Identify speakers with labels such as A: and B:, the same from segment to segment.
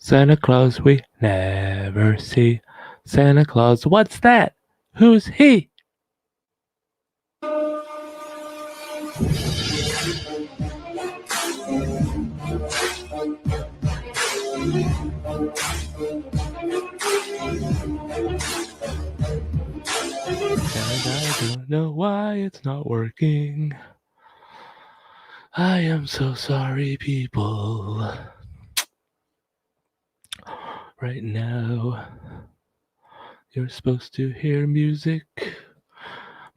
A: Santa Claus we never see. Santa Claus, what's that? Who's he? And I don't know why it's not working. I am so sorry, people. Right now, you're supposed to hear music.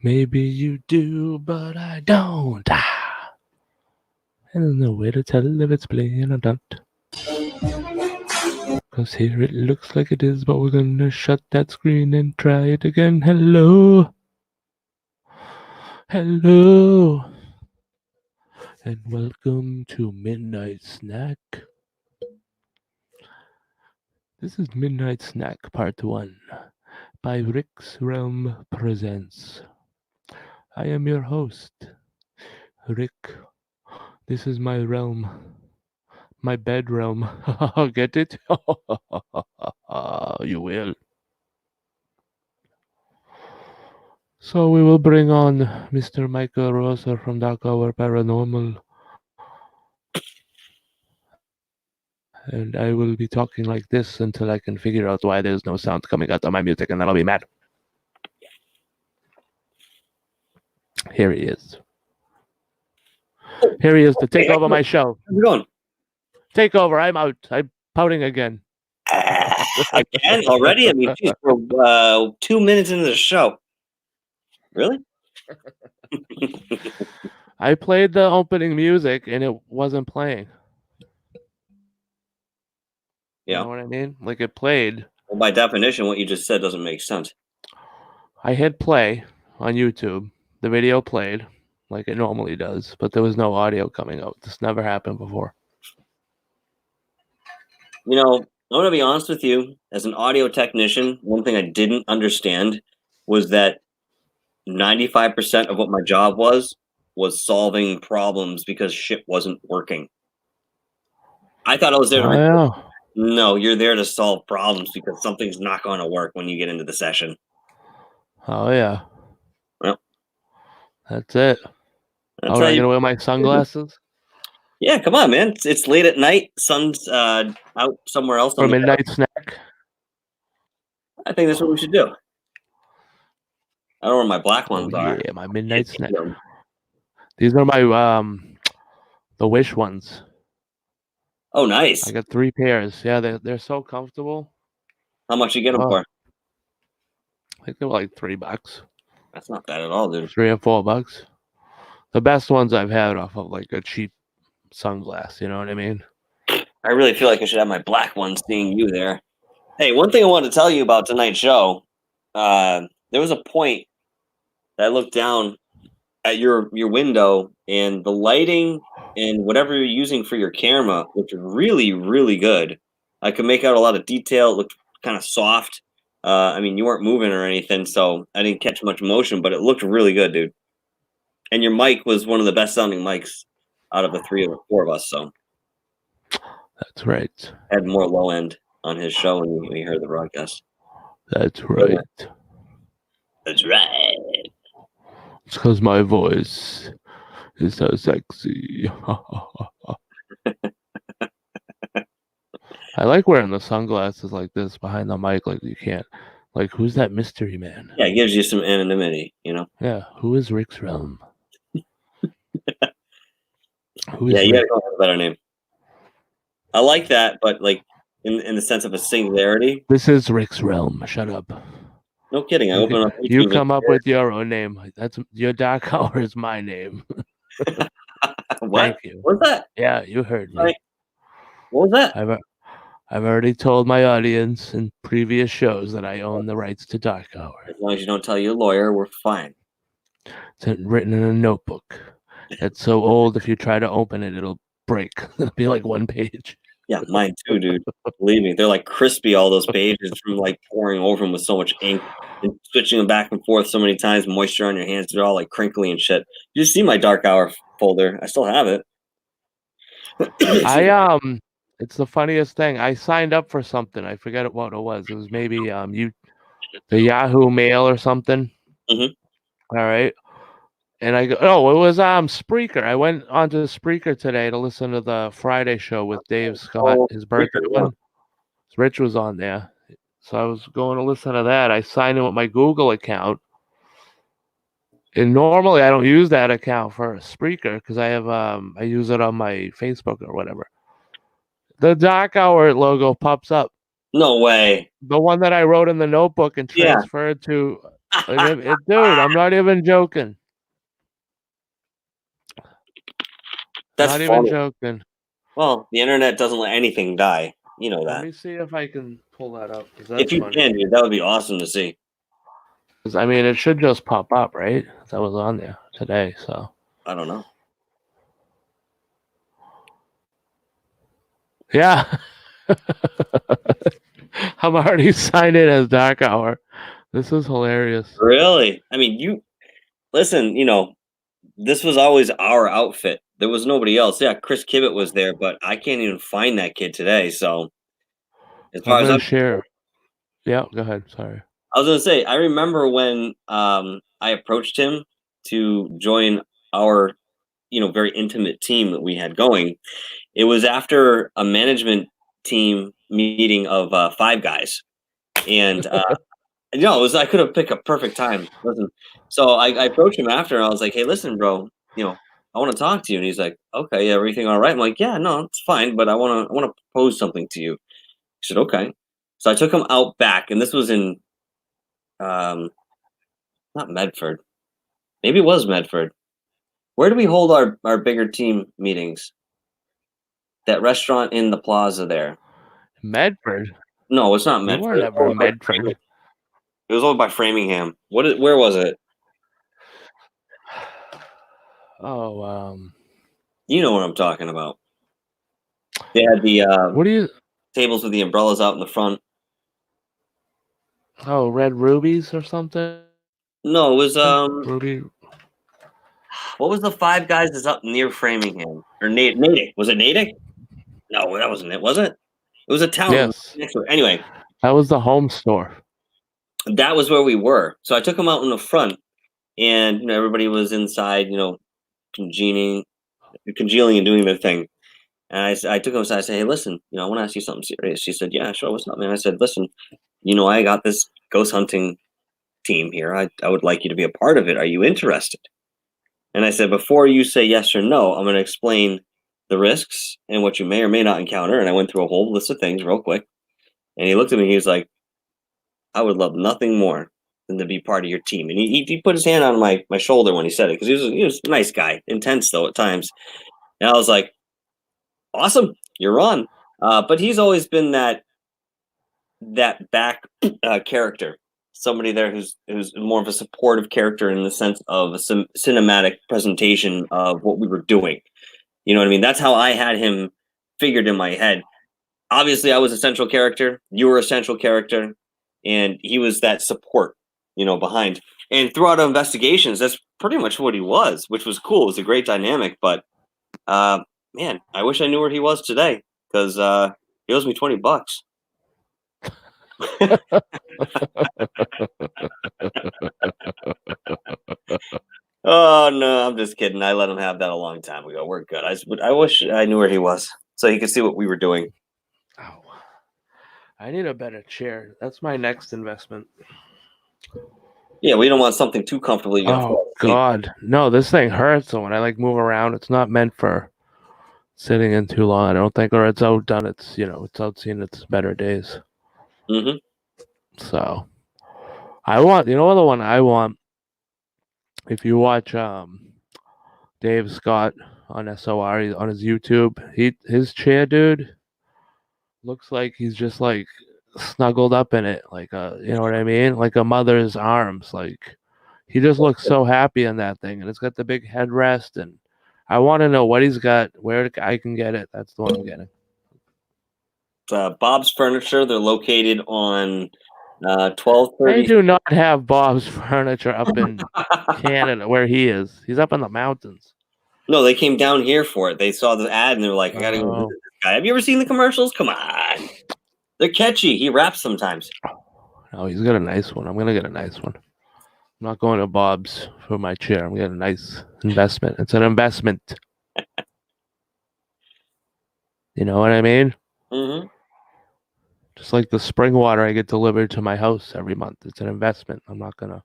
A: Maybe you do, but I don't. I don't know where to tell if it's playing or not. Cause here it looks like it is, but we're gonna shut that screen and try it again. Hello. Hello. And welcome to Midnight Snack. This is Midnight Snack Part 1 by Rick's Realm Presents. I am your host, Rick. This is my realm. My bed realm. Get it? You will. So we will bring on Mr. Michael Rosa from Dark Hour Paranormal. And I will be talking like this until I can figure out why there's no sound coming out of my music, and then I'll be mad. Here he is. Here he is to take over my show.
B: How's it going?
A: Take over. I'm out. I'm pouting again.
B: Again? Already? I mean, geez, we're 2 minutes into the show. Really?
A: I played the opening music and it wasn't playing.
B: Yeah.
A: You know what I mean? Like it played.
B: Well, by definition, what you just said doesn't make sense.
A: I hit play on YouTube. The video played like it normally does, but there was no audio coming out. This never happened before.
B: You know, I'm going to be honest with you. As an audio technician, one thing I didn't understand was that 95% of what my job was solving problems because shit wasn't working. I thought I was there to
A: yeah.
B: No, you're there to solve problems because something's not going to work when you get into the session.
A: Oh, yeah.
B: Well,
A: that's it.
B: That's
A: All right, I'm going to wear my sunglasses?
B: Yeah, come on, man. It's late at night. Sun's out somewhere else.
A: For Midnight Snack?
B: I think that's what we should do. I don't know where my black ones are.
A: Yeah, my Midnight Snack. These are my the Wish ones.
B: Oh, nice.
A: I got 3 pairs. Yeah, they're so comfortable.
B: How much you get them for?
A: I think they were like $3.
B: That's not bad at all, dude.
A: $3 or $4. The best ones I've had off of like a cheap sunglass. You know what I mean?
B: I really feel like I should have my black ones seeing you there. Hey, one thing I wanted to tell you about tonight's show. There was a point that I looked down at your window and the lighting and whatever you're using for your camera looked really, really good. I could make out a lot of detail. It looked kind of soft. I mean, you weren't moving or anything, so I didn't catch much motion, but it looked really good, dude. And your mic was one of the best sounding mics out of the 3 or 4 of us, so.
A: That's right.
B: Had more low end on his show when we heard the broadcast.
A: That's right.
B: That's right.
A: It's because my voice is so sexy. I like wearing the sunglasses like this behind the mic, like you can't. Like, who's that mystery man?
B: Yeah, it gives you some anonymity, you know?
A: Yeah, who is Rick's Realm?
B: Who is you gotta go with a better name. I like that, but like in the sense of a singularity.
A: This is Rick's Realm. Shut up.
B: No kidding. I open up.
A: You come up with your own name. That's your Dark Hour is my name.
B: What?
A: Thank you.
B: What's that?
A: Yeah, you heard me.
B: Right. What was that?
A: I've already told my audience in previous shows that I own the rights to Dark Hour.
B: As long as you don't tell your lawyer, we're fine.
A: It's written in a notebook. It's so old, if you try to open it, it'll break. It'll be like 1 page.
B: Yeah, mine too, dude. Believe me, they're like crispy, all those pages from like pouring over them with so much ink and switching them back and forth so many times, moisture on your hands. They're all like crinkly and shit. You see my Dark Hour folder. I still have it.
A: It's the funniest thing. I signed up for something. I forget what it was. It was maybe the Yahoo Mail or something.
B: Mhm.
A: All right. And I go, oh, it was Spreaker. I went onto Spreaker today to listen to the Friday show with Dave Scott, his birthday
B: yeah.
A: one. Rich was on there. So I was going to listen to that. I signed in with my Google account. And normally I don't use that account for Spreaker because I use it on my Facebook or whatever. The Dark Hour logo pops up.
B: No way.
A: The one that I wrote in the notebook and
B: Yeah.
A: transferred to dude, I'm not even joking.
B: That's
A: Not
B: funny.
A: even joking.
B: Well, the internet doesn't let anything die. You know
A: Let
B: that.
A: me see if I can pull that up.
B: If you can, dude, that would be awesome to see.
A: I mean, it should just pop up, right? That was on there today, so.
B: I don't know.
A: Yeah. I'm already signed in as Dark Hour. This is hilarious.
B: Really? I mean, you listen, this was always our outfit. There was nobody else. Yeah, Chris Kibbitt was there, but I can't even find that kid today. So, as far
A: I'm
B: as
A: gonna
B: I'm
A: share. Yeah, go ahead. Sorry.
B: I was gonna say, I remember when I approached him to join our, very intimate team that we had going. It was after a management team meeting of 5 guys, and it was I could have picked a perfect time. Listen, so I approached him after, and I was like, "Hey, listen, bro, I want to talk to you." And he's like, "Okay, yeah, everything all right?" I'm like, "Yeah, no, it's fine, but I want to propose something to you." He said, "Okay." So I took him out back, and this was in um, not Medford. Maybe it was Medford. Where do we hold our bigger team meetings? That restaurant in the plaza there.
A: Medford?
B: No, it's not
A: We
B: Medford.
A: weren't ever in Medford.
B: It was over by Framingham. Where was it?
A: Oh,
B: You know what I'm talking about. They had the
A: what do you?
B: tables with the umbrellas out in the front.
A: Oh, Red Rubies or something?
B: No, it was
A: Ruby.
B: what was the 5 guys that's up near Framingham? Or Natick. Was it Natick? No, that wasn't it, was it? It was a town
A: Yes,
B: next to it. Anyway,
A: that was the home store.
B: that was where we were. So I took them out in the front, and everybody was inside, congealing and doing their thing. And I took him aside. I said, "Hey, listen, I want to ask you something serious." She said, "Yeah, sure. What's up, man?" I said, "Listen, I got this ghost hunting team here. I would like you to be a part of it. Are you interested?" And I said, "Before you say yes or no, I'm going to explain the risks and what you may or may not encounter." And I went through a whole list of things real quick. And he looked at me. He was like, "I would love nothing more than to be part of your team." And he put his hand on my shoulder when he said it, because he was a nice guy, intense though at times. And I was like, "Awesome, you're on." But he's always been that back character, somebody there who's more of a supportive character in the sense of a cinematic presentation of what we were doing. You know what I mean? That's how I had him figured in my head. Obviously, I was a central character. You were a central character, and he was that support, behind. And throughout our investigations, that's pretty much what he was, which was cool. It was a great dynamic. But man, I wish I knew where he was today, because he owes me $20. Oh no, I'm just kidding. I let him have that a long time ago. We're good. I wish I knew where he was so he could see what we were doing.
A: Oh, I need a better chair. That's my next investment.
B: Yeah, we don't want something too comfortable. You're gonna
A: Oh
B: fall asleep.
A: God, no! This thing hurts. So when I move around, it's not meant for sitting in too long. I don't think, or it's outdone. It's outseen its better days.
B: Mm-hmm.
A: So I want, the one I want. If you watch Dave Scott on SOR on his YouTube, his chair, dude, looks like he's just snuggled up in it, you know what I mean, like a mother's arms. Like he just looks so happy in that thing, and it's got the big headrest. And I want to know what he's got, where I can get it. That's the one I'm getting.
B: Bob's Furniture. They're located on 1230.
A: They do not have Bob's Furniture up in Canada where he is. He's up in the mountains.
B: No, they came down here for it. They saw the ad and they were like, "I gotta go visit guy. Have you ever seen the commercials? Come on. They're catchy. He raps sometimes.
A: Oh, he's got a nice one. I'm going to get a nice one. I'm not going to Bob's for my chair. I'm getting a nice investment. It's an investment. You know what I mean?
B: Mm-hmm.
A: Just like the spring water I get delivered to my house every month. It's an investment. I'm not going to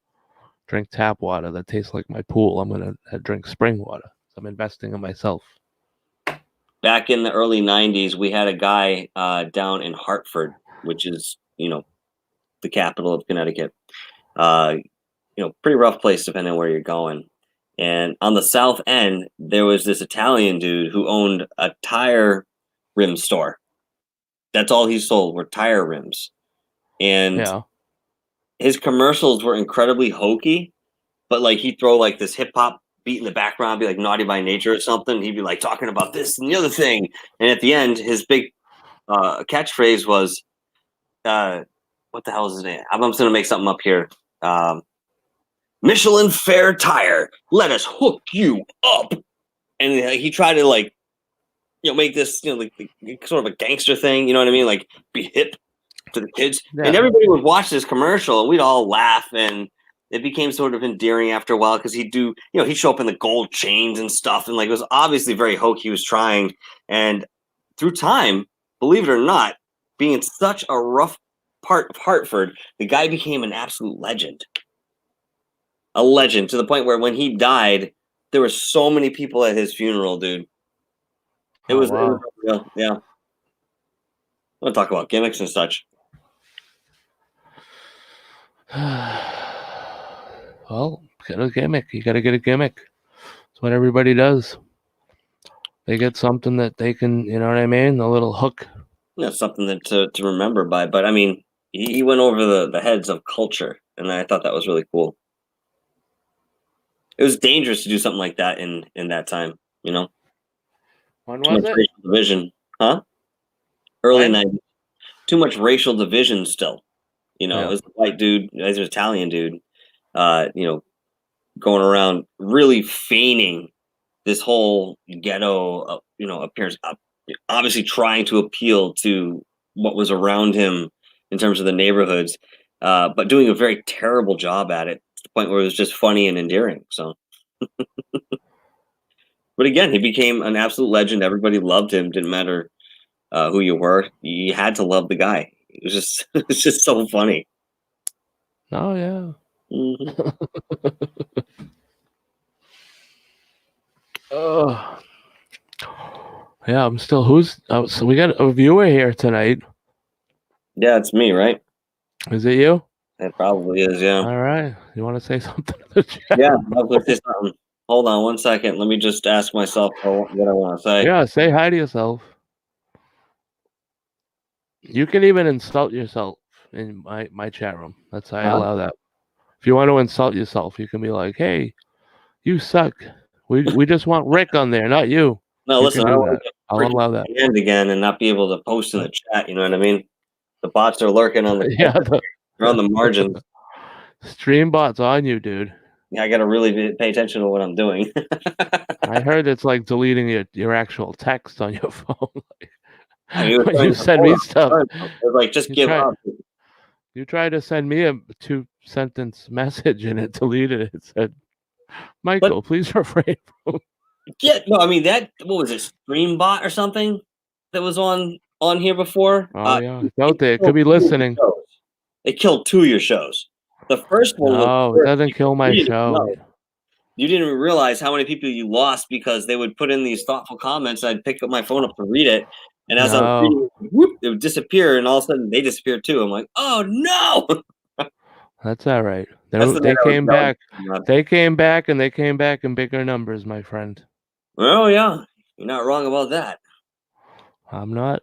A: drink tap water that tastes like my pool. I'm going to drink spring water. I'm investing in myself.
B: Back in the early 90s, we had a guy down in Hartford, which is, the capital of Connecticut. Pretty rough place depending on where you're going. And on the south end, there was this Italian dude who owned a tire rim store. That's all he sold were tire rims. And his commercials were incredibly hokey, but like he'd throw like this hip hop beat in the background, be like Naughty by Nature or something. He'd be like talking about this and the other thing. And at the end, his big catchphrase was, what the hell is his name? I'm just going to make something up here. Michelin Fair Tire, let us hook you up. And he tried to like, make this, like sort of a gangster thing. You know what I mean? Like be hip to the kids. Yeah. And everybody would watch this commercial and we'd all laugh, and it became sort of endearing after a while because he'd do, he'd show up in the gold chains and stuff. And like, it was obviously very hokey. He was trying. And through time, believe it or not, being in such a rough part of Hartford, the guy became an absolute legend. A legend to the point where when he died, there were so many people at his funeral, dude. It was real. Yeah. I want to talk about gimmicks and such.
A: Well, get a gimmick. You got to get a gimmick. That's what everybody does. They get something that they can, you know what I mean? A little hook.
B: Yeah, something that to remember by. But I mean, he went over the heads of culture, and I thought that was really cool. It was dangerous to do something like that in that time,
A: When
B: Too much
A: was it?
B: racial division, huh? Early 90s. Too much racial division still. It was a white dude, as an Italian dude, going around really feigning this whole ghetto, appearance, obviously trying to appeal to what was around him in terms of the neighborhoods, but doing a very terrible job at it to the point where it was just funny and endearing. So, but again, he became an absolute legend. Everybody loved him. Didn't matter who you were. You had to love the guy. It was just, it's just so funny.
A: Oh yeah. Mm-hmm. Yeah, I'm still. So we got a viewer here tonight.
B: Yeah, it's me, right?
A: Is it you?
B: It probably is, yeah.
A: All right. You want to say something?
B: Yeah, I'll say something. Hold on 1 second. Let me just ask myself what I want to say.
A: Yeah, say hi to yourself. You can even insult yourself in my chat room. That's how I allow that. If you want to insult yourself, you can be like, "Hey, you suck. We just want Rick on there, not you."
B: No,
A: you
B: listen,
A: I'll allow that.
B: Again and not be able to post in the chat. You know what I mean? The bots are lurking on the they're on the margins.
A: Stream bots on you, dude.
B: Yeah, I got to really pay attention to what I'm doing.
A: I heard it's like deleting your actual text on your phone. When you send me stuff,
B: like just give up.
A: You tried to send me a 2-sentence message and it deleted it. It said, "Michael, please refrain from."
B: Yeah, no, I mean what was it, Streambot or something that was on here before?
A: Oh yeah, it's out there. It could be listening.
B: It killed 2 of your shows. The first one
A: was it doesn't kill my show.
B: You didn't realize how many people you lost because they would put in these thoughtful comments. I'd pick up my phone up to read it, and as I was reading it, whoop, it would disappear, and all of a sudden they disappeared too. I'm like, oh no!
A: That's all right. They came back. They came back, and they came back in bigger numbers, my friend.
B: Oh yeah, you're not wrong about that.
A: I'm not.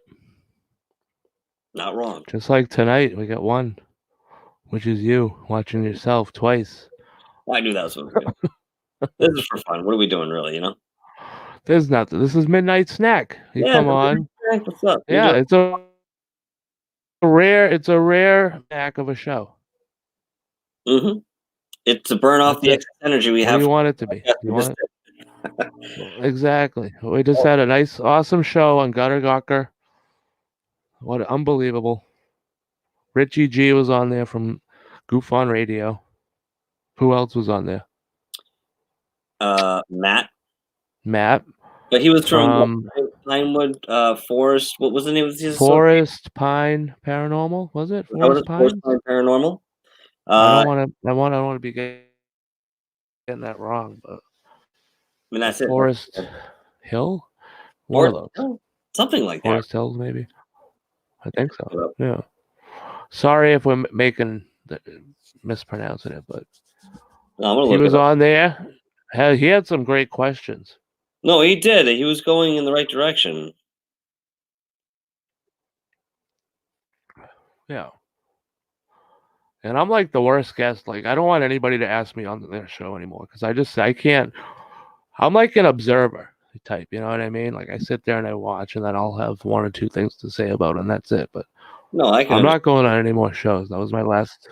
B: Not wrong.
A: Just like tonight, we got one, which is you watching yourself twice.
B: Well, I knew that was what we were doing. This is for fun. What are we doing, really?
A: There's nothing. This is Midnight Snack. You come on.
B: What's up?
A: Yeah, it's a rare snack of a show.
B: Mm-hmm. It's to burn off the excess energy we have.
A: You want it to be. Exactly. We just had a nice, awesome show on Gutter Gawker. What unbelievable. Richie G was on there from Goof on Radio. Who else was on there?
B: Matt,
A: Matt
B: but he was from what,
A: from
B: Pinewood Forest. What was the name of his association?
A: Forest Pine Paranormal. Was it
B: How was
A: Forest
B: Forest
A: Pines?
B: Pine Paranormal?
A: I
B: I
A: don't want to. I don't want to be getting that wrong, but
B: mean, that's it.
A: Forest Hill, one of
B: Forest,
A: those.
B: oh, something like that.
A: Forest Hills, maybe. I think so.
B: Yep.
A: Yeah. Sorry if we're mispronouncing it, but
B: No, I'm gonna
A: he
B: look it
A: was
B: up.
A: on there. He had some great questions.
B: No, he did. He was going in the right direction.
A: Yeah. And I'm like the worst guest. Like, I don't want anybody to ask me on their show anymore because I can't. I'm like an observer type. You know what I mean? Like, I sit there and I watch, and then I'll have one or two things to say about it, and that's it. But
B: No, I can
A: I'm
B: understand.
A: not going on any more shows. That was my last.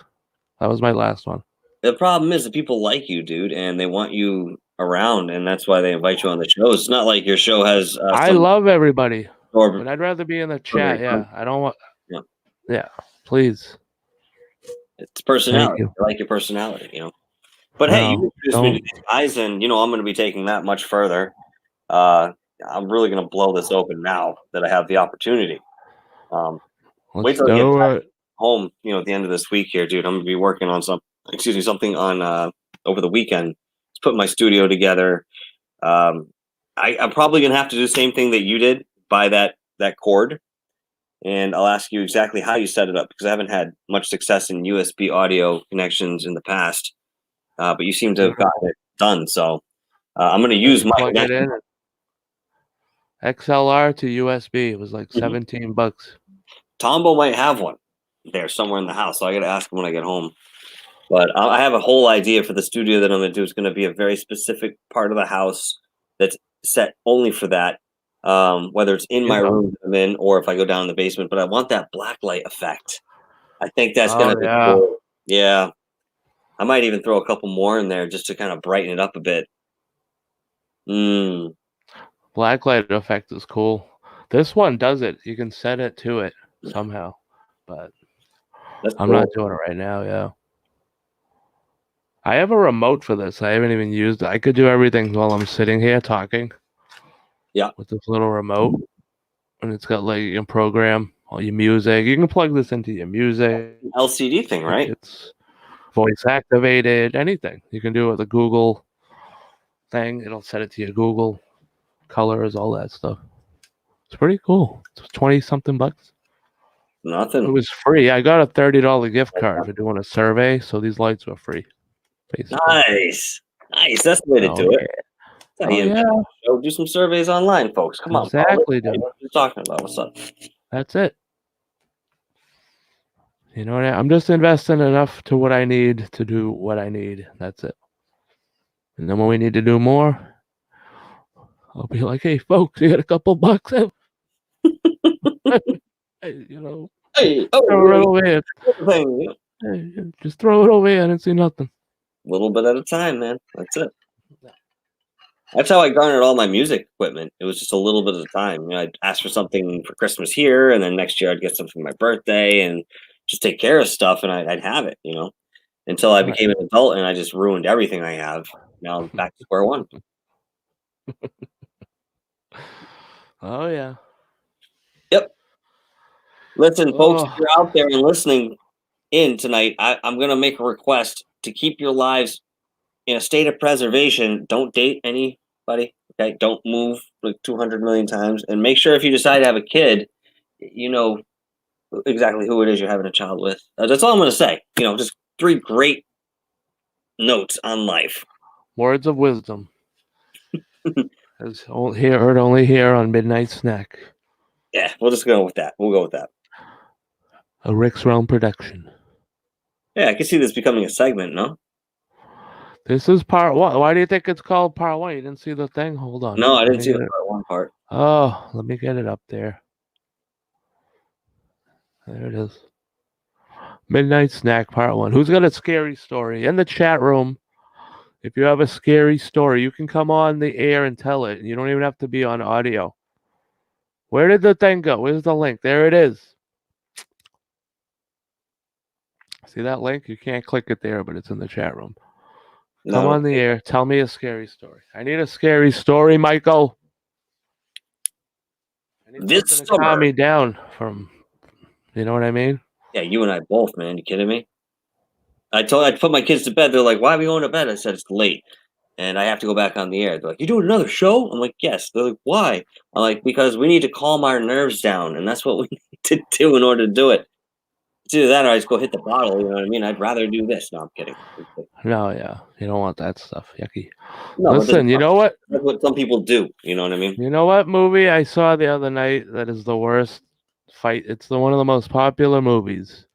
A: That was my last one.
B: The problem is that people like you, dude, and they want you around, and that's why they invite you on the show. It's not like your show has
A: I
B: some
A: love everybody,
B: or
A: but I'd rather be in the
B: or-
A: chat. Yeah, I don't want.
B: yeah.
A: Yeah, please.
B: It's
A: Thank
B: personality.
A: you.
B: I like your personality, you know. But hey, you
A: No,
B: introduced me to
A: don't.
B: these guys, and I'm going to be taking that much further. I'm really going to blow this open now that I have the opportunity. Um, Wait
A: Let's
B: till I get
A: do
B: back
A: it.
B: home, at the end of this week here, dude. I'm going to be working on something on over the weekend. Just putting my studio together. I'm probably going to have to do the same thing that you did, buy that cord, and I'll ask you exactly how you set it up because I haven't had much success in USB audio connections in the past. But you seem to have gotten it done. So I'm going to
A: Yeah,
B: use
A: you
B: my
A: plug it
B: connection.
A: in. XLR to USB. It was like
B: Mhm.
A: $17.
B: Tombo might have one there somewhere in the house. So I got to ask him when I get home. But I have a whole idea for the studio that I'm going to do. It's going to be a very specific part of the house that's set only for that. Whether it's in my
A: Yeah.
B: room that I'm in or if I go down in the basement, but I want that black light effect. I think that's going
A: Oh
B: to be
A: yeah.
B: cool. Yeah. I might even throw a couple more in there just to kind of brighten it up a bit. Mm,
A: Blacklight effect is cool. This one does it. You can set it to it somehow, but
B: that's
A: I'm
B: cool.
A: not doing it right now. Yeah. I have a remote for this. I haven't even used it. I could do everything while I'm sitting here talking.
B: Yeah.
A: With this little remote, and it's got like you can program all your music. You can plug this into your music.
B: LCD thing, right?
A: It's voice activated. Anything you can do with the Google thing. It'll set it to your Google colors, all that stuff. It's pretty cool. It's 20 something bucks. It
B: Nothing.
A: was free. I got a $30 gift card for doing a survey, so these lights were free. Basically.
B: Nice. Nice. That's the way to
A: Oh
B: do it.
A: yeah.
B: That's how
A: Oh
B: you invest
A: yeah.
B: in the show. Do some surveys online, folks. Come on, Paul.
A: Exactly,
B: What
A: dude.
B: are you talking about? What's up?
A: That's it. You know what I'm just investing enough to what I need to do what I need. That's it. And then when we need to do more, I'll be like, hey folks, you got a couple bucks? Hey,
B: Hey,
A: throw it over here.
B: thing.
A: Hey, just throw it over here. I didn't see nothing.
B: A little bit at a time, man. That's it. That's how I garnered all my music equipment. It was just a little bit at a time. I'd ask for something for Christmas here, and then next year I'd get something for my birthday, and just take care of stuff, and I'd have it, until I
A: Right.
B: became an adult and I just ruined everything I have. Now I'm back to square one.
A: Oh yeah.
B: Yep. Listen, folks, if
A: Oh,
B: you're out there and listening in tonight, I'm going to make a request to keep your lives in a state of preservation. Don't date anybody. Okay. Don't move like 200 million times. And make sure if you decide to have a kid, you know exactly who it is you're having a child with. That's all I'm going to say. Just three great notes on life.
A: words of wisdom. As heard only here on Midnight Snack,
B: Yeah, we'll just go with that. We'll go with that.
A: a Rick's Realm production.
B: Yeah, I can see this becoming a segment, no?
A: This is part one. Why do you think it's called part one? You didn't see the thing? Hold on.
B: No, I
A: Let
B: didn't
A: me
B: see
A: get
B: the
A: it.
B: part one part.
A: Oh, let me get it up there. There it is. Midnight Snack part one. Who's got a scary story? In the chat room, If you have a scary story, you can come on the air and tell it. You don't even have to be on audio. Where did the thing go? Where's the link? There it is. See that link? You can't click it there, but it's in the chat room. Come
B: No.
A: on the air. Tell me a scary story. I need a scary story, Michael. I need
B: This
A: something to calm
B: summer.
A: me down from, you know what I mean?
B: Yeah, you and I both, man. You kidding me? I put my kids to bed. They're like, "Why are we going to bed?" I said, "It's late, and I have to go back on the air." They're like, "You doing another show?" I'm like, "Yes." They're like, "Why?" I'm like, "Because we need to calm our nerves down, and that's what we need to do in order to do it. It's either that or I just go hit the bottle. You know what I mean? I'd rather do this. No, I'm kidding.
A: No, yeah. You don't want that stuff. Yucky.
B: No,
A: Listen, you know what?
B: that's what some people do. You know what I mean?
A: You know what movie I saw the other night that is the worst fight? It's one of the most popular movies,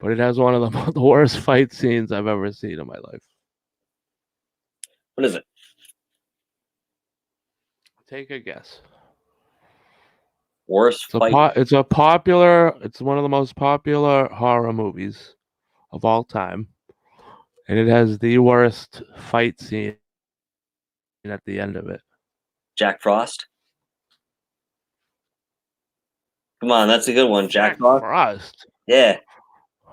A: but it has one of the worst fight scenes I've ever seen in my life.
B: What is it?
A: Take a guess.
B: Worst fight?
A: It's a popular. It's one of the most popular horror movies of all time, and it has the worst fight scene at the end of it.
B: Jack Frost? Come on, that's a good one. Jack Frost? Yeah.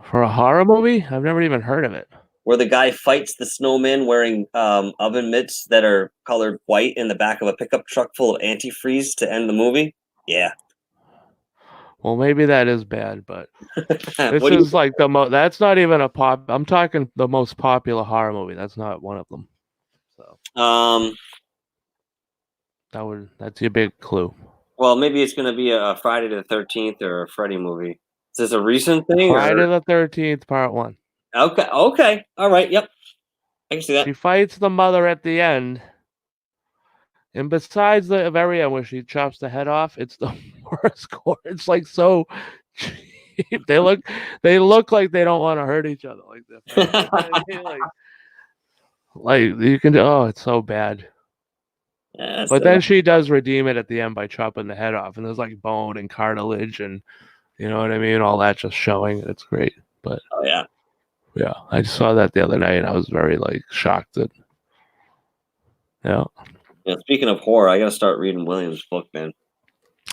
A: For a horror movie? I've never even heard of it.
B: Where the guy fights the snowman wearing oven mitts that are colored white in the back of a pickup truck full of antifreeze to end the movie? Yeah.
A: Well, maybe that is bad, but this
B: What do
A: is like that's not even a pop. I'm talking the most popular horror movie. That's not one of them. So that's your big clue.
B: Well, maybe it's gonna be a Friday the 13th or a Freddy movie. Is this a recent thing?
A: Friday the 13th, Part 1.
B: Okay. Okay. All right. Yep. I can see that.
A: She fights the mother at the end. And besides the very end where she chops the head off, it's the worst gore. It's like so cheap. They look like they don't want to hurt each other. Like like you can. Oh, it's so bad.
B: Yeah,
A: but then she does redeem it at the end by chopping the head off, and there's like bone and cartilage, and you know what I mean. All that just showing. It's great. But
B: oh yeah,
A: yeah. I just saw that the other night, and I was very like shocked that. Yeah.
B: Yeah, speaking of horror, I gotta start reading Williams' book, man.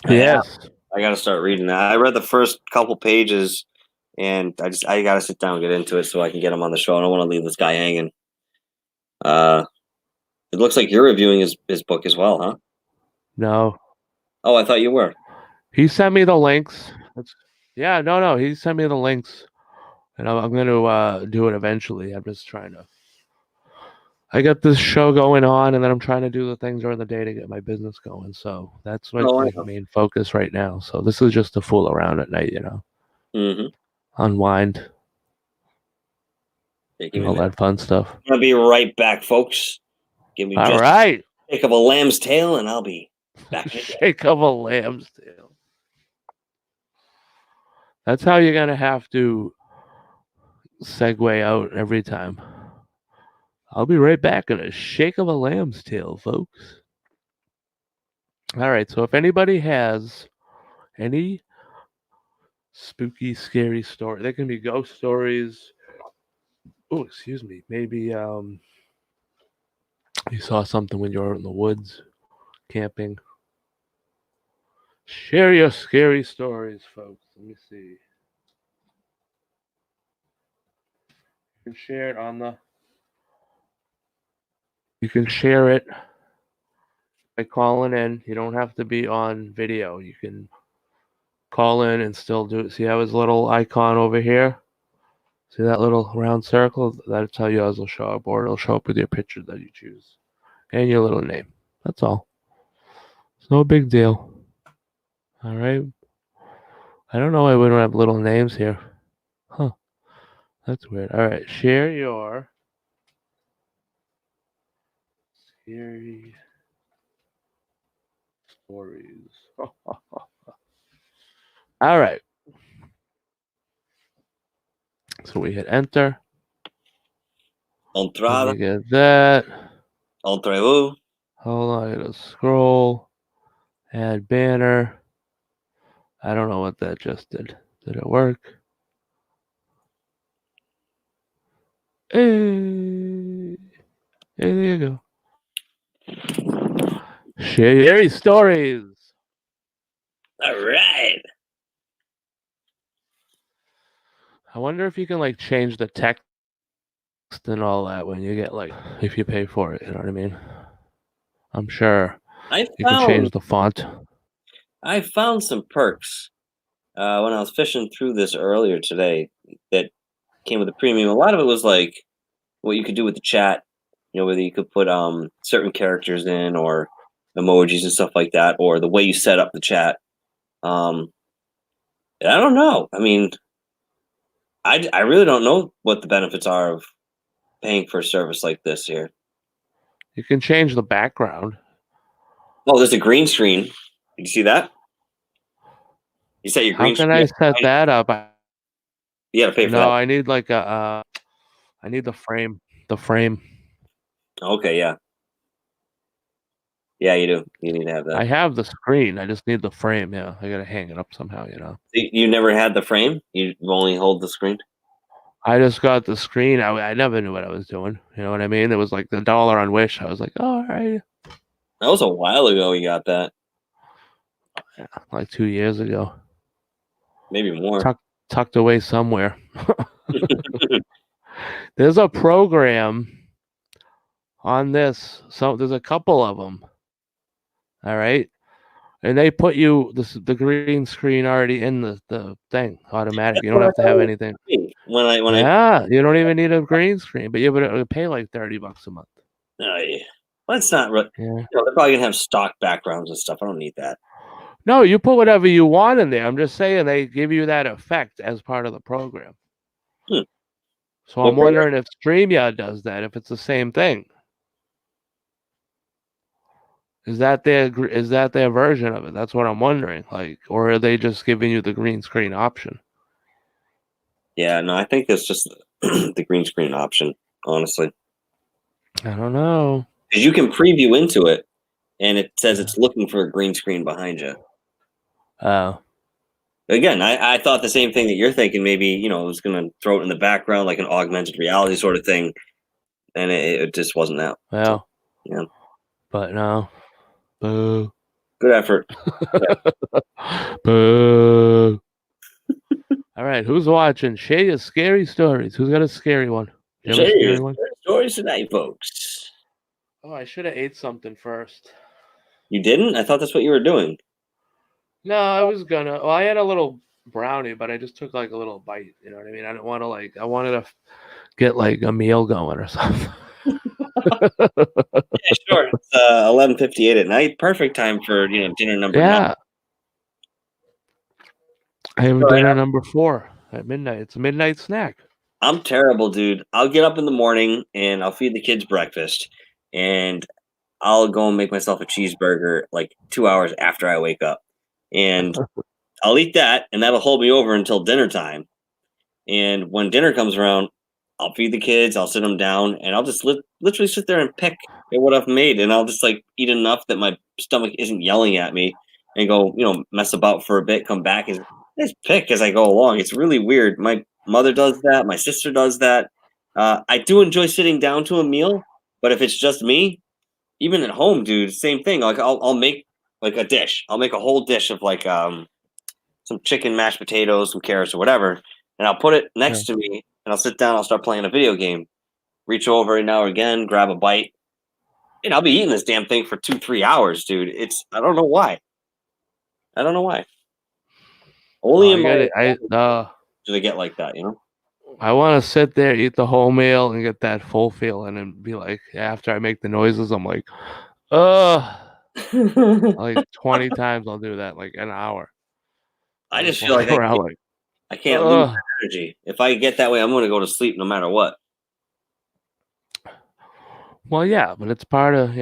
A: Yes.
B: I gotta start reading that. I read the first couple pages, and I gotta sit down and get into it so I can get him on the show. I don't want to leave this guy hanging. It looks like you're reviewing his book as well, huh?
A: No.
B: Oh, I thought you were.
A: He sent me the links. Yeah, no. He sent me the links, and I'm going to do it eventually. I'm just trying to. I got this show going on, and then I'm trying to do the things during the day to get my business going. So that's my main focus right now. So this is just to fool around at night, you know.
B: Mm-hmm.
A: Unwind. All that fun stuff.
B: I'll be right back, folks. Give me
A: all
B: just
A: right.
B: a shake of a lamb's tail, and I'll be back.
A: Shake of a lamb's tail. That's how you're gonna have to segue out every time. I'll be right back in a shake of a lamb's tail, folks. All right, so if anybody has any spooky, scary story, they can be ghost stories. Oh, excuse me. Maybe you saw something when you were in the woods camping. Share your scary stories, folks. Let me see. You can share it on the. You can share it by calling in. You don't have to be on video. You can call in and still do it. See how his little icon over here? See that little round circle? That's how yours will show up, or it'll show up with your picture that you choose and your little name. That's all. It's no big deal. All right. I don't know why we don't have little names here. Huh. That's weird. All right. Share your scary stories. All right. So we hit enter.
B: Entrada.
A: Let me get that.
B: Entrez-vous.
A: Hold on. I gotta scroll. Add banner. I don't know what that just did. Did it work? Hey. Hey, there you go. Scary stories.
B: All right.
A: I wonder if you can like change the text and all that when you get like if you pay for it. You know what I mean? I'm sure
B: I
A: you can change
B: found
A: the font.
B: I found some perks when I was fishing through this earlier today that came with a premium. A lot of it was like what you could do with the chat. You know, whether you could put certain characters in or emojis and stuff like that, or the way you set up the chat. Um, I don't know. I mean, I really don't know what the benefits are of paying for a service like this here.
A: You can change the background.
B: Oh, there's a green screen. Did you see that? You set your
A: How
B: green
A: can
B: screen.
A: I set that up?
B: You got to pay for
A: No,
B: that.
A: I need like a. I need the frame. The frame.
B: Okay, yeah, yeah, you do. You need to have that.
A: I have the screen. I just need the frame. Yeah, I gotta hang it up somehow. You know.
B: You never had the frame. You only hold the screen.
A: I just got the screen. I never knew what I was doing. You know what I mean? It was like the dollar on Wish. I was like, oh, all right.
B: That was a while ago. You got that.
A: Yeah, like 2 years ago.
B: Maybe more.
A: Tucked away somewhere. There's a program on this. So there's a couple of them. All right. And they put you the green screen already in the thing automatic. You don't have to have anything.
B: When
A: You don't even need a green screen, but you're able to pay like $30 a month.
B: yeah. Well, it's not really.
A: Yeah.
B: You know, they're probably gonna have stock backgrounds and stuff. I don't need that.
A: No, you put whatever you want in there. I'm just saying they give you that effect as part of the program.
B: Hmm.
A: So
B: What
A: I'm wondering if StreamYard does that, if it's the same thing. Is that their version of it? That's what I'm wondering. Like, or are they just giving you the green screen option?
B: Yeah, no, I think it's just the green screen option. Honestly,
A: I don't know.
B: because you can preview into it, and it says it's looking for a green screen behind you.
A: Oh.
B: Again, I thought the same thing that you're thinking. Maybe it was going to throw it in the background like an augmented reality sort of thing, and it just wasn't that.
A: Well.
B: Yeah.
A: But no. Boo.
B: Good effort.
A: Boo. All right, who's watching? Share your scary stories. Who's got a scary one? Do you have a scary one?
B: Stories tonight, folks.
A: Oh, I should have ate something first.
B: You didn't? I thought that's what you were doing.
A: No, I was gonna. Well, I had a little brownie, but I just took like a little bite. You know what I mean? I didn't want to I wanted to get like a meal going or something.
B: Yeah, sure. It's 11:58 at night. Perfect time for dinner number 9.
A: I have dinner number 4 at midnight. It's a midnight snack.
B: I'm terrible, dude. I'll get up in the morning and I'll feed the kids breakfast, and I'll go and make myself a cheeseburger like 2 hours after I wake up, and I'll eat that, and that'll hold me over until dinner time. And when dinner comes around, I'll feed the kids, I'll sit them down, and I'll just literally sit there and pick at what I've made, and I'll just like eat enough that my stomach isn't yelling at me, and go mess about for a bit, come back and just pick as I go along. It's really weird. My mother does that. My sister does that. I do enjoy sitting down to a meal, but if it's just me, even at home, dude, same thing. Like I'll make like a dish. I'll make a whole dish of like some chicken, mashed potatoes, some carrots, or whatever, and I'll put it next to me, and I'll sit down. I'll start playing a video game. Reach over every now and again, grab a bite, and I'll be eating this damn thing for 2-3 hours, dude. I don't know why. I don't know why. Only in my do they get like that,
A: I want to sit there, eat the whole meal, and get that full feeling, and be like, after I make the noises, I'm like, like 20 times I'll do that, like an hour.
B: I just feel like I can't lose that energy. If I get that way, I'm going to go to sleep no matter what.
A: Well, yeah, but it's part of,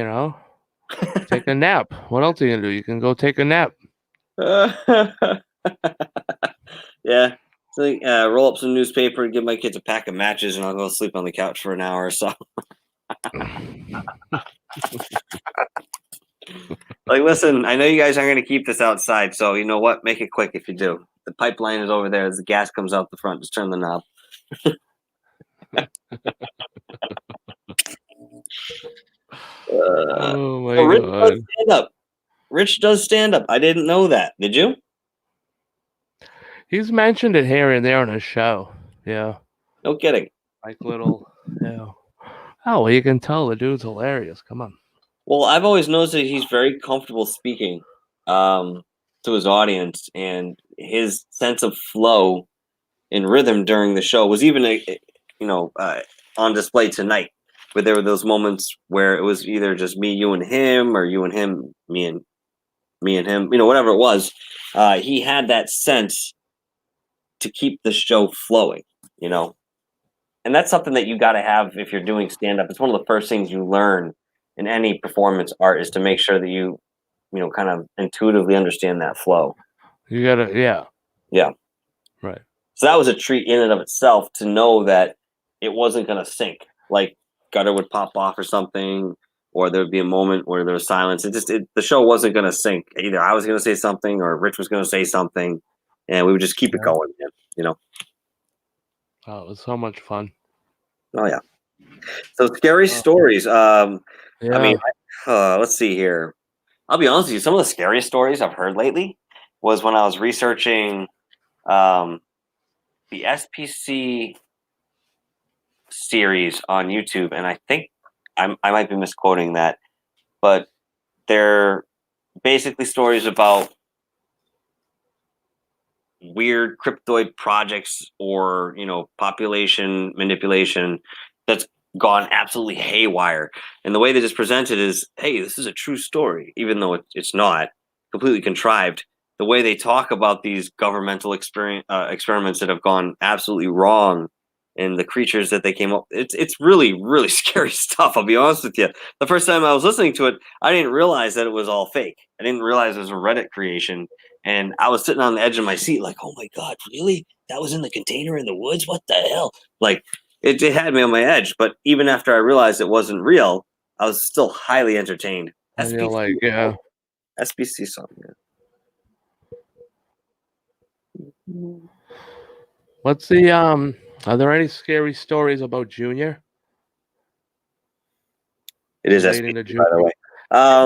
A: take a nap. What else are you going to do? You can go take a nap.
B: Yeah. So, roll up some newspaper, give my kids a pack of matches, and I'll go sleep on the couch for an hour or so. Like, listen, I know you guys aren't going to keep this outside, so you know what? Make it quick if you do. The pipeline is over there. As the gas comes out the front, just turn the knob.
A: Oh
B: So
A: my
B: Rich does
A: god.
B: stand up. Rich does stand up. I didn't know that. Did you?
A: He's mentioned it here and there on his show. Yeah.
B: No kidding.
A: Like little, yeah. Oh, well, you can tell the dude's hilarious. Come on.
B: Well, I've always noticed that he's very comfortable speaking to his audience, and his sense of flow and rhythm during the show was even, on display tonight. Where there were those moments where it was either just me, you, and him, or you and him, me and him, whatever it was. He had that sense to keep the show flowing, you know, and that's something that you got to have if you're doing stand up. It's one of the first things you learn in any performance art is to make sure that you kind of intuitively understand that flow.
A: You gotta, yeah.
B: Yeah.
A: Right.
B: So that was a treat in and of itself to know that it wasn't going to sink. Like gutter would pop off or something, or there would be a moment where there was silence. The show wasn't going to sink. Either I was going to say something or Rich was going to say something, and we would just keep it
A: Yeah.
B: going. You know.
A: Oh, it was so much fun.
B: Oh yeah. So scary stories.
A: Yeah.
B: I mean, let's see here. I'll be honest with you. Some of the scariest stories I've heard lately was when I was researching the SPC series on YouTube, and I think I might be misquoting that, but they're basically stories about weird cryptoid projects or population manipulation that's gone absolutely haywire. And the way they just present it is, hey, this is a true story, even though it's not completely contrived. The way they talk about these governmental experiments that have gone absolutely wrong and the creatures that they came up, it's really, really scary stuff. I'll be honest with you. The first time I was listening to it, I didn't realize that it was all fake. I didn't realize it was a Reddit creation. And I was sitting on the edge of my seat like, oh my God, really? That was in the container in the woods? What the hell? Like, it had me on my edge. But even after I realized it wasn't real, I was still highly entertained.
A: And you're like, yeah.
B: SBC something.
A: What's the are there any scary stories about Junior?
B: It is
A: Relating
B: SBC,
A: to Junior.
B: by the way.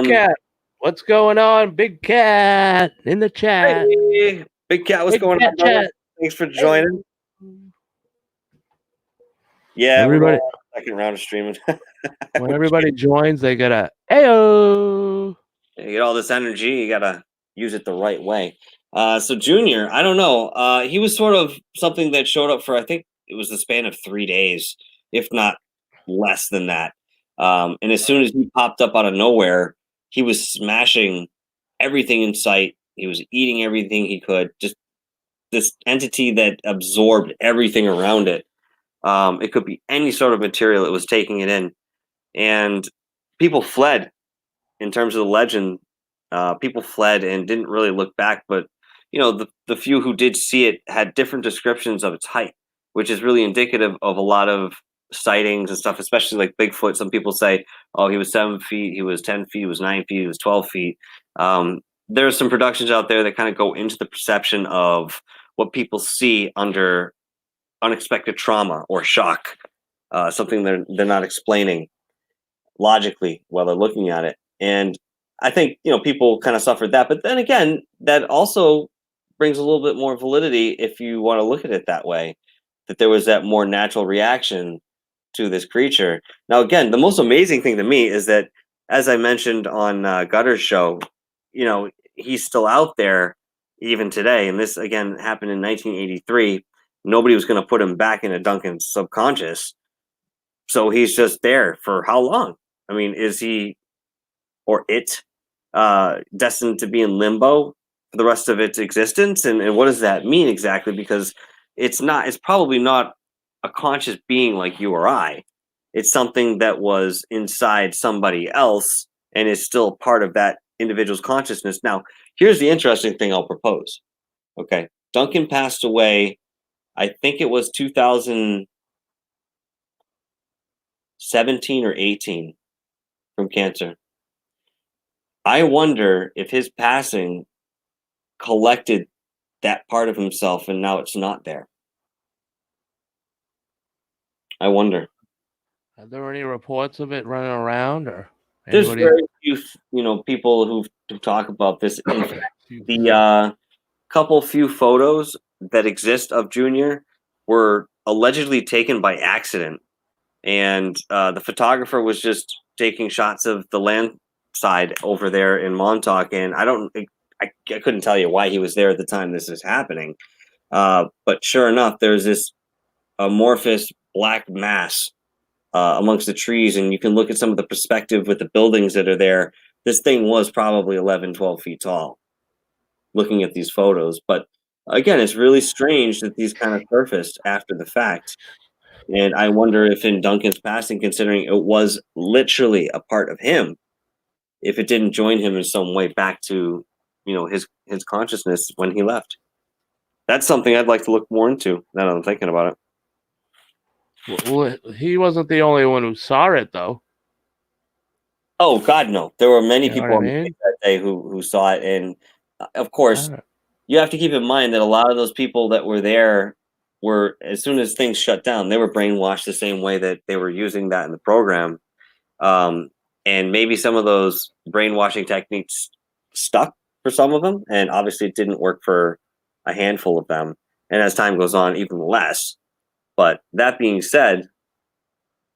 A: Big Cat, what's going on? Big Cat in the chat.
B: Hey, Big Cat, what's going on, brother? Thanks for joining. Yeah,
A: everybody,
B: we're going second round of streaming.
A: when everybody joins, they get a ayo.
B: You get all this energy, you gotta use it the right way. So Junior, I don't know. He was sort of something that showed up for, I think it was the span of 3 days, if not less than that. And as soon as he popped up out of nowhere, he was smashing everything in sight. He was eating everything he could. Just this entity that absorbed everything around it. It could be any sort of material. It was taking it in, and people fled. In terms of the legend, people fled and didn't really look back. But the few who did see it had different descriptions of its height, which is really indicative of a lot of sightings and stuff, especially like Bigfoot. Some people say, "Oh, he was 7 feet, he was 10 feet, he was 9 feet, he was 12 feet." There's some productions out there that kind of go into the perception of what people see under unexpected trauma or shock, something they're not explaining logically while they're looking at it. And I think people kind of suffered that, but then again, that also brings a little bit more validity if you want to look at it that way, that there was that more natural reaction to this creature. Now, again, the most amazing thing to me is that, as I mentioned on Gutter's show, he's still out there even today. And this again happened in 1983. Nobody was going to put him back into Duncan's subconscious. So he's just there for how long? I mean, is he or it destined to be in limbo for the rest of its existence? And what does that mean exactly? Because it's probably not a conscious being like you or I. It's something that was inside somebody else and is still part of that individual's consciousness. Now, here's the interesting thing I'll propose. Okay. Duncan passed away, I think it was 2017 or 18 from cancer. I wonder if his passing collected that part of himself and now it's not there. I wonder.
A: Are there any reports of it running around, or
B: There's
A: anybody?
B: very few, people who talk about this. In fact, the few photos that exist of Junior were allegedly taken by accident, and the photographer was just taking shots of the land side over there in Montauk, and I couldn't tell you why he was there at the time this is happening. But sure enough, there's this amorphous black mass amongst the trees, and you can look at some of the perspective with the buildings that are there. This thing was probably 11, 12 feet tall, looking at these photos. But again, it's really strange that these kind of surfaced after the fact. And I wonder if in Duncan's passing, considering it was literally a part of him, if it didn't join him in some way back to, his consciousness when he left. That's something I'd like to look more into now that I'm thinking about it.
A: Well, he wasn't the only one who saw it, though.
B: Oh God, no! There were many people on
A: I mean?
B: that day who saw it, and of course, you have to keep in mind that a lot of those people that were there were, as soon as things shut down, they were brainwashed the same way that they were using that in the program, and maybe some of those brainwashing techniques stuck for some of them, and obviously it didn't work for a handful of them, and as time goes on, even less. But that being said,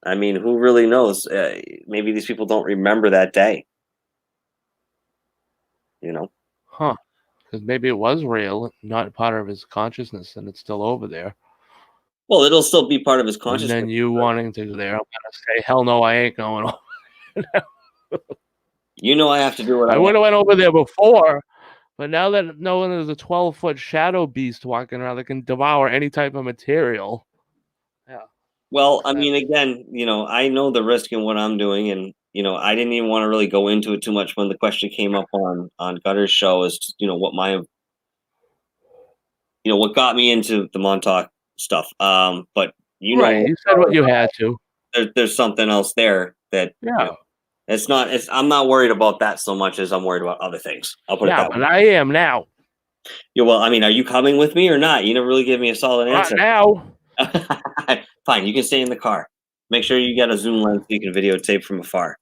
B: I mean, who really knows? Maybe these people don't remember that day.
A: Huh. Because maybe it was real, not part of his consciousness, and it's still over there.
B: Well, it'll still be part of his consciousness.
A: And then you wanting to go there, I'm going to say, hell no, I ain't going over.
B: I have to do what
A: I would have went over there before, but now that knowing there's a 12-foot shadow beast walking around that can devour any type of material. Yeah.
B: Well, I mean, again, I know the risk in what I'm doing, and I didn't even want to really go into it too much when the question came up on Gutter's show as to, what got me into the Montauk stuff. But
A: you said what you had to.
B: There's something else there that it's not. I'm not worried about that so much as I'm worried about other things. I'll put it that way.
A: But I am now.
B: Yeah, well, I mean, are you coming with me or not? You never really gave me a solid answer.
A: Not
B: now. Fine, you can stay in the car. Make sure you got a zoom lens so you can videotape from afar.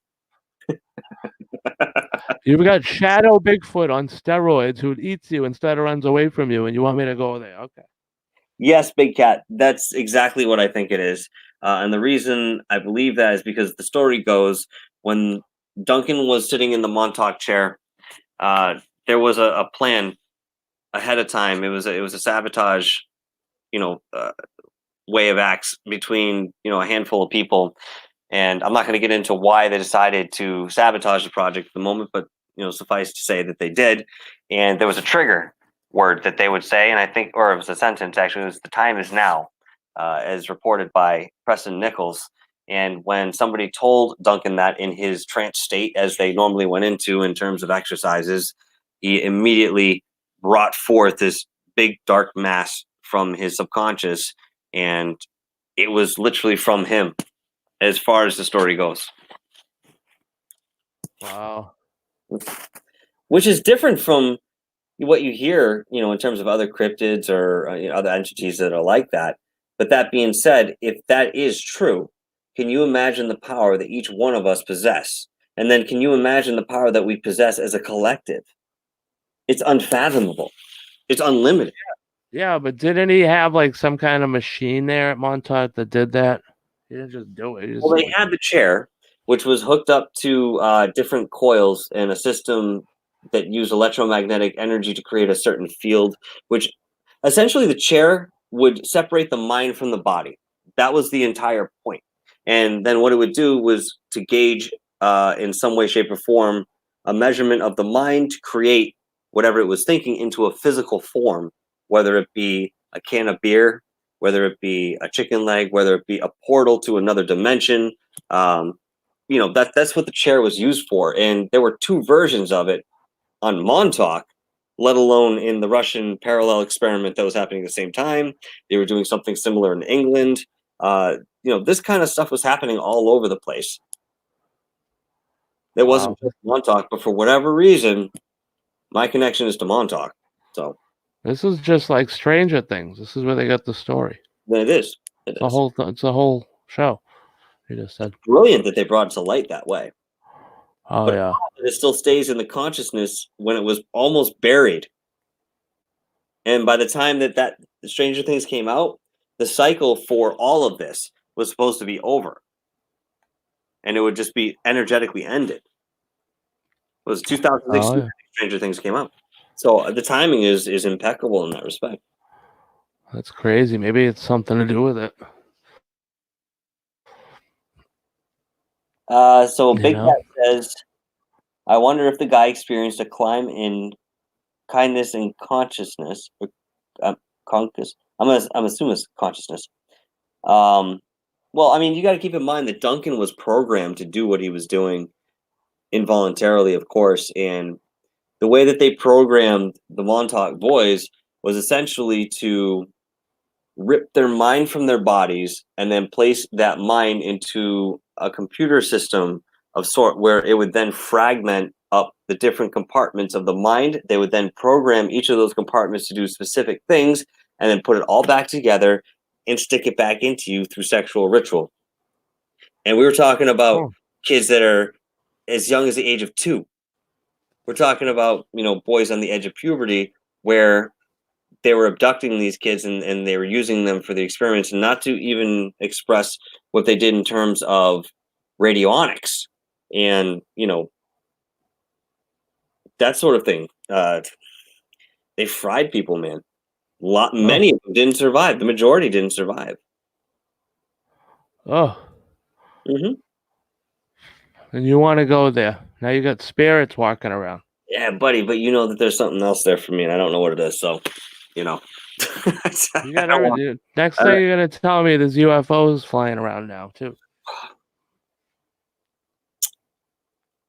A: You've got Shadow Bigfoot on steroids who eats you instead of runs away from you, and you want me to go there. Okay.
B: Yes, Big Cat. That's exactly what I think it is. And the reason I believe that is because the story goes when Duncan was sitting in the Montauk chair, there was a plan ahead of time. It was a sabotage, way of acts between a handful of people, and I'm not going to get into why they decided to sabotage the project at the moment, but suffice to say that they did, and there was a trigger word that they would say, and I think, or it was a sentence actually, it was "the time is now," as reported by Preston Nichols. And when somebody told Duncan that in his trance state, as they normally went into in terms of exercises, he immediately brought forth this big dark mass from his subconscious, and it was literally from him, as far as the story goes.
A: Wow.
B: Which is different from what you hear, in terms of other cryptids or other entities that are like that. But that being said, if that is true, can you imagine the power that each one of us possess? And then can you imagine the power that we possess as a collective? It's unfathomable. It's unlimited.
A: Yeah, but didn't he have like some kind of machine there at Montauk that did that? He didn't just do it.
B: Well, they had the chair, which was hooked up to different coils in a system that used electromagnetic energy to create a certain field, which essentially the chair would separate the mind from the body. That was the entire point. And then what it would do was to gauge in some way, shape, or form a measurement of the mind to create whatever it was thinking into a physical form, whether it be a can of beer, whether it be a chicken leg, whether it be a portal to another dimension. That's what the chair was used for. And there were two versions of it on Montauk, let alone in the Russian parallel experiment that was happening at the same time. They were doing something similar in England. This kind of stuff was happening all over the place. It wasn't just Montauk, but for whatever reason, my connection is to Montauk. So
A: this is just like Stranger Things. This is where they got the story.
B: It is.
A: It's a whole show. You just said.
B: Brilliant that they brought it to light that way.
A: Oh
B: But
A: yeah.
B: it still stays in the consciousness when it was almost buried. And by the time that Stranger Things came out, the cycle for all of this was supposed to be over, and it would just be energetically ended. It was 2016
A: Oh yeah.
B: Stranger Things came out, so the timing is impeccable in that respect.
A: That's crazy. Maybe it's something to do with it.
B: So
A: You
B: Big
A: know?
B: Cat says, "I wonder if the guy experienced a climb in kindness and consciousness, or conscious. I'm assuming it's consciousness. Well, I mean, you got to keep in mind that Duncan was programmed to do what he was doing involuntarily, of course, and the way that they programmed the Montauk boys was essentially to rip their mind from their bodies and then place that mind into a computer system of sort where it would then fragment up the different compartments of the mind. They would then program each of those compartments to do specific things and then put it all back together and stick it back into you through sexual ritual. And we were talking about
A: Oh.
B: kids that are as young as the age of 2. We're talking about, boys on the edge of puberty where they were abducting these kids and they were using them for the experiments, and not to even express what they did in terms of radionics and, that sort of thing. They fried people, man. Many of them didn't survive. The majority didn't survive.
A: Oh.
B: Hmm.
A: And you want to go there. Now you got spirits walking around.
B: Yeah, buddy, but you know that there's something else there for me, and I don't know what it is. So,
A: You got
B: I don't want-
A: everything. Next thing you're gonna tell me there's UFOs flying around now too.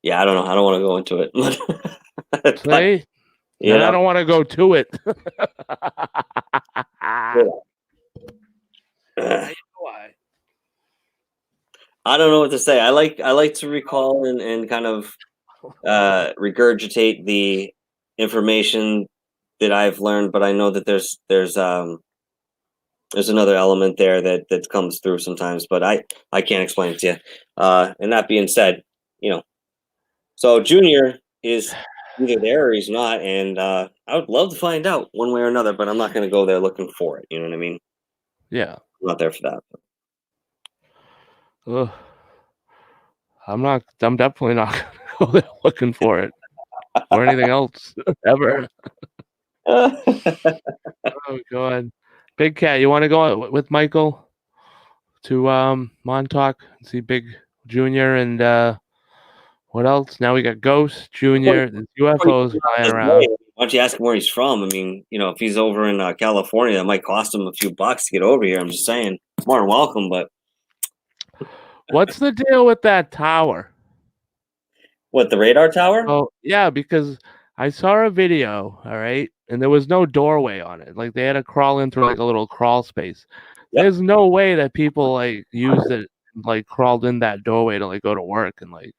B: yeah, I don't know. I don't want to go into it. But,
A: See?
B: you
A: And I
B: know,
A: don't want to go to it. Why?
B: I don't know what to say. I like to recall and kind of regurgitate the information that I've learned, but I know that there's another element there that comes through sometimes, but I can't explain it to you. And that being said, so Junior is either there or he's not, and I would love to find out one way or another, but I'm not going to go there looking for it. You know what I mean?
A: Yeah.
B: I'm not there for that.
A: Ugh. I'm definitely not gonna go there looking for it. Or anything else ever. Oh god. Big Cat, you wanna go with Michael to Montauk and see Big Junior and what else? Now we got Ghost, Junior, there's UFOs flying around.
B: Why don't you ask him where he's from? I mean, if he's over in California, that might cost him a few bucks to get over here. I'm just saying, more than welcome. But
A: What's the deal with that tower?
B: what, the radar tower?
A: Oh, yeah, because I saw a video, all right, and there was no doorway on it. Like they had to crawl in through like a little crawl space.
B: Yep.
A: There's no way that people like used it, like crawled in that doorway to like go to work and like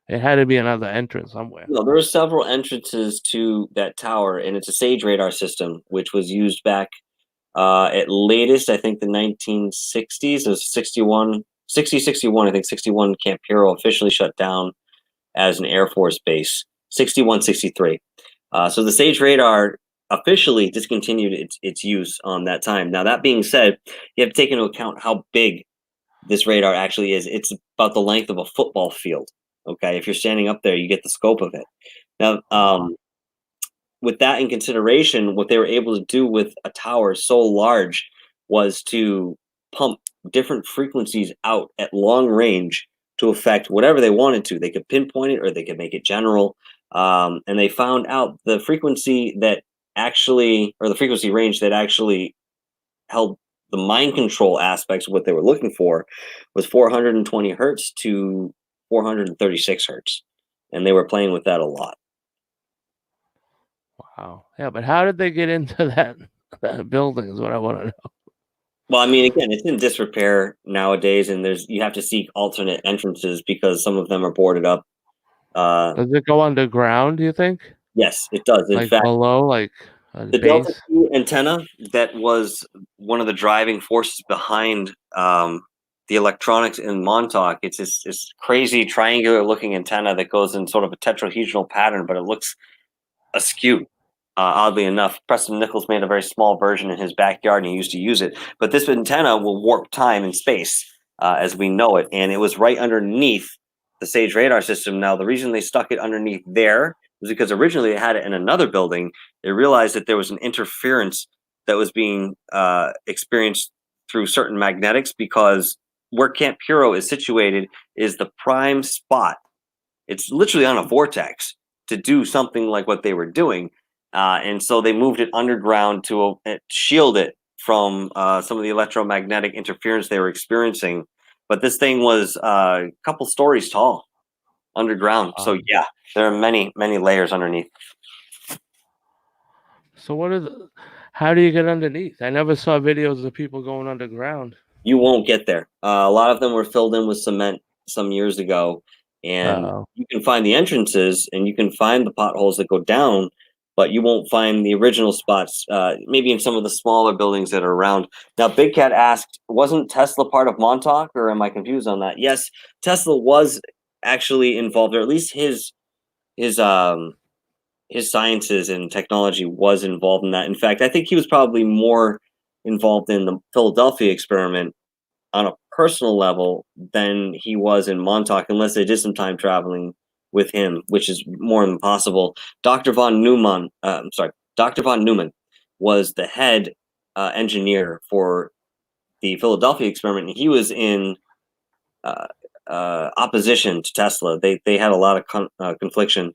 A: it had to be another entrance somewhere.
B: No, there were several entrances to that tower, and it's a Sage radar system, which was used back at latest, I think, the 1960s. It was 61, I think 61 Camp Hero officially shut down as an Air Force base, 61, 63. So the Sage radar officially discontinued its use on that time. Now, that being said, you have to take into account how big this radar actually is. It's about the length of a football field. Okay, if you're standing up there, you get the scope of it. Now, with that in consideration, what they were able to do with a tower so large was to pump different frequencies out at long range to affect whatever they wanted to. They could pinpoint it or they could make it general. And they found out the frequency that actually, or the frequency range that actually held the mind control aspects of what they were looking for was 420 hertz to 436 hertz. And they were playing with that a lot.
A: Wow. Yeah, but how did they get into that building is what I want to know.
B: Well, I mean, again, it's in disrepair nowadays, and you have to seek alternate entrances because some of them are boarded up.
A: Does it go underground, do you think?
B: Yes, it does. In
A: Like
B: fact,
A: below, like a
B: the
A: base?
B: Delta II antenna that was one of the driving forces behind the electronics in Montauk. It's this crazy triangular looking antenna that goes in sort of a tetrahedral pattern, but it looks askew. Oddly enough, Preston Nichols made a very small version in his backyard and he used to use it. But this antenna will warp time and space as we know it. And it was right underneath the SAGE radar system. Now, the reason they stuck it underneath there was because originally they had it in another building. They realized that there was an interference that was being experienced through certain magnetics, because where Camp Hero is situated is the prime spot. It's literally on a vortex to do something like what they were doing. And so they moved it underground to shield it from some of the electromagnetic interference they were experiencing. But this thing was a couple stories tall underground. So yeah, there are many, many layers underneath.
A: So how do you get underneath? I never saw videos of people going underground.
B: You won't get there. A lot of them were filled in with cement some years ago, and you can find the entrances and you can find the potholes that go down, but you won't find the original spots, maybe in some of the smaller buildings that are around. Now, Big Cat asked, wasn't Tesla part of Montauk, or am I confused on that? Yes, Tesla was actually involved, or at least his sciences and technology was involved in that. In fact, I think he was probably more involved in the Philadelphia experiment on a personal level than he was in Montauk, unless they did some time traveling with him, which is more than possible. Dr. von Neumann was the head engineer for the Philadelphia experiment, and he was in opposition to Tesla. They had a lot of confliction,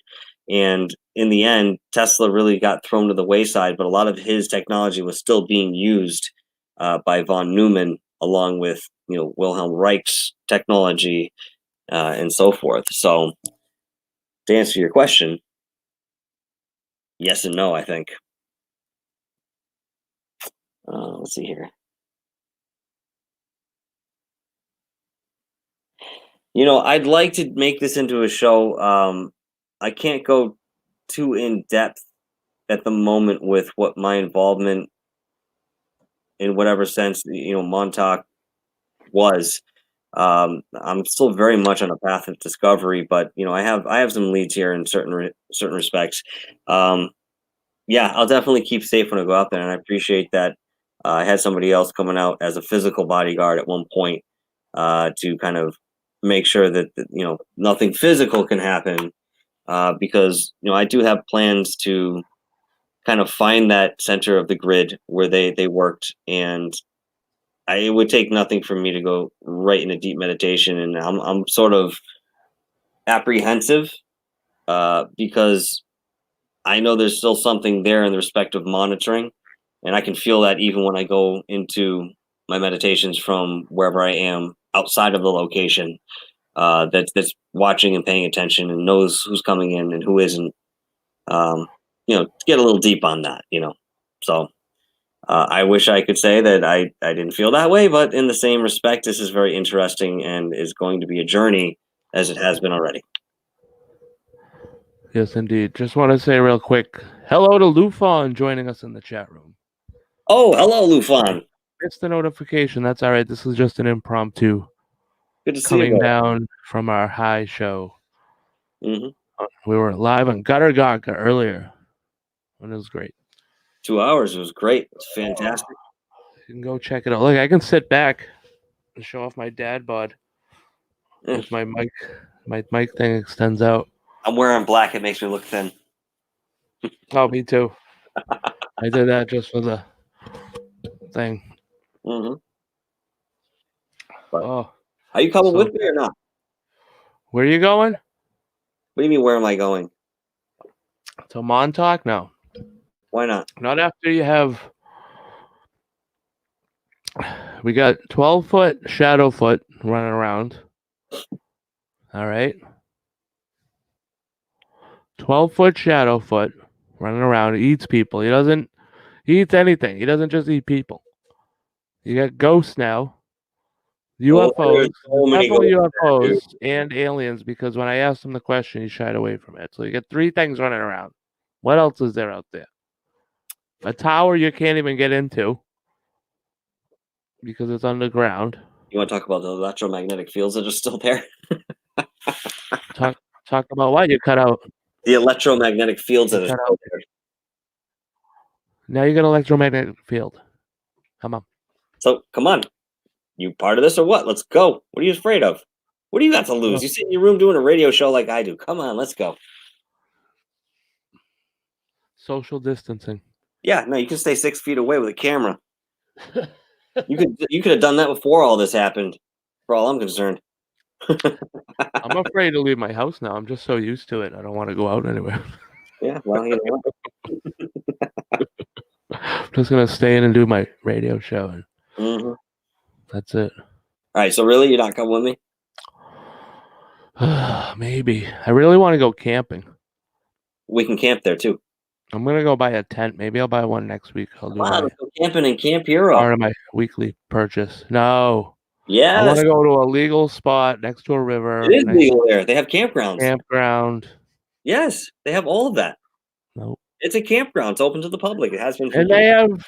B: and in the end, Tesla really got thrown to the wayside. But a lot of his technology was still being used by von Neumann, along with Wilhelm Reich's technology and so forth. So, to answer your question, yes and no, I think. Let's see here. I'd like to make this into a show. I can't go too in depth at the moment with what my involvement in whatever sense Montauk was. I'm still very much on a path of discovery, but I have some leads here in certain respects. Yeah, I'll definitely keep safe when I go out there, and I appreciate that. I had somebody else coming out as a physical bodyguard at one point to kind of make sure that nothing physical can happen, because I do have plans to kind of find that center of the grid where they worked, and it would take nothing for me to go right into deep meditation, and I'm sort of apprehensive because I know there's still something there in the respect of monitoring, and I can feel that even when I go into my meditations from wherever I am outside of the location. That's watching and paying attention and knows who's coming in and who isn't. Get a little deep on that. So. I wish I could say that I didn't feel that way, but in the same respect, this is very interesting and is going to be a journey, as it has been already.
A: Yes, indeed. Just want to say real quick, hello to Lufon joining us in the chat room.
B: Oh, hello, Lufon.
A: It's the notification. That's all right. This is just an impromptu.
B: Good to see
A: coming down from our high show.
B: Mm-hmm.
A: We were live on Gutter Gaga earlier, and it was great.
B: 2 hours. It was great. It was fantastic.
A: You can go check it out. Look, I can sit back and show off my dad bod. With my mic. My mic thing extends out.
B: I'm wearing black. It makes me look thin.
A: Oh, me too. I did that just for the thing.
B: Mm-hmm.
A: Oh.
B: Are you coming with me or not?
A: Where are you going?
B: What do you mean, where am I going?
A: To Montauk? No.
B: Why not?
A: Not after you have... We got 12-foot Shadowfoot running around. All right. 12-foot Shadowfoot running around. He eats people. He eats anything. He doesn't just eat people. You got ghosts now. UFOs. Definitely UFOs and aliens, because when I asked him the question, he shied away from it. So you got 3 things running around. What else is there out there? A tower you can't even get into because it's underground.
B: You want to talk about the electromagnetic fields that are still there?
A: Talk about what? You cut out.
B: The electromagnetic fields that are
A: cut
B: still
A: out.
B: there.
A: Now you got electromagnetic field. Come on.
B: So come on. You part of this or what? Let's go. What are you afraid of? What do you got to lose? You sit in your room doing a radio show like I do. Come on, let's go.
A: Social distancing.
B: Yeah, no, you can stay 6 feet away with a camera. You could have done that before all this happened, for all I'm concerned.
A: I'm afraid to leave my house now. I'm just so used to it. I don't want to go out anywhere.
B: Yeah, well, you know what?
A: I'm just gonna stay in and do my radio show, and that's it.
B: All right, so really, you're not coming with me?
A: Maybe. I really want to go camping.
B: We can camp there too.
A: I'm gonna go buy a tent. Maybe I'll buy one next week. I'll do
B: let's go camping in Camp Hero.
A: part of my weekly purchase. No.
B: Yeah.
A: I want to go to a legal spot next to a river.
B: It is legal there. They have campgrounds.
A: Campground.
B: Yes, they have all of that.
A: Nope.
B: It's a campground. It's open to the public. It has been.
A: And they have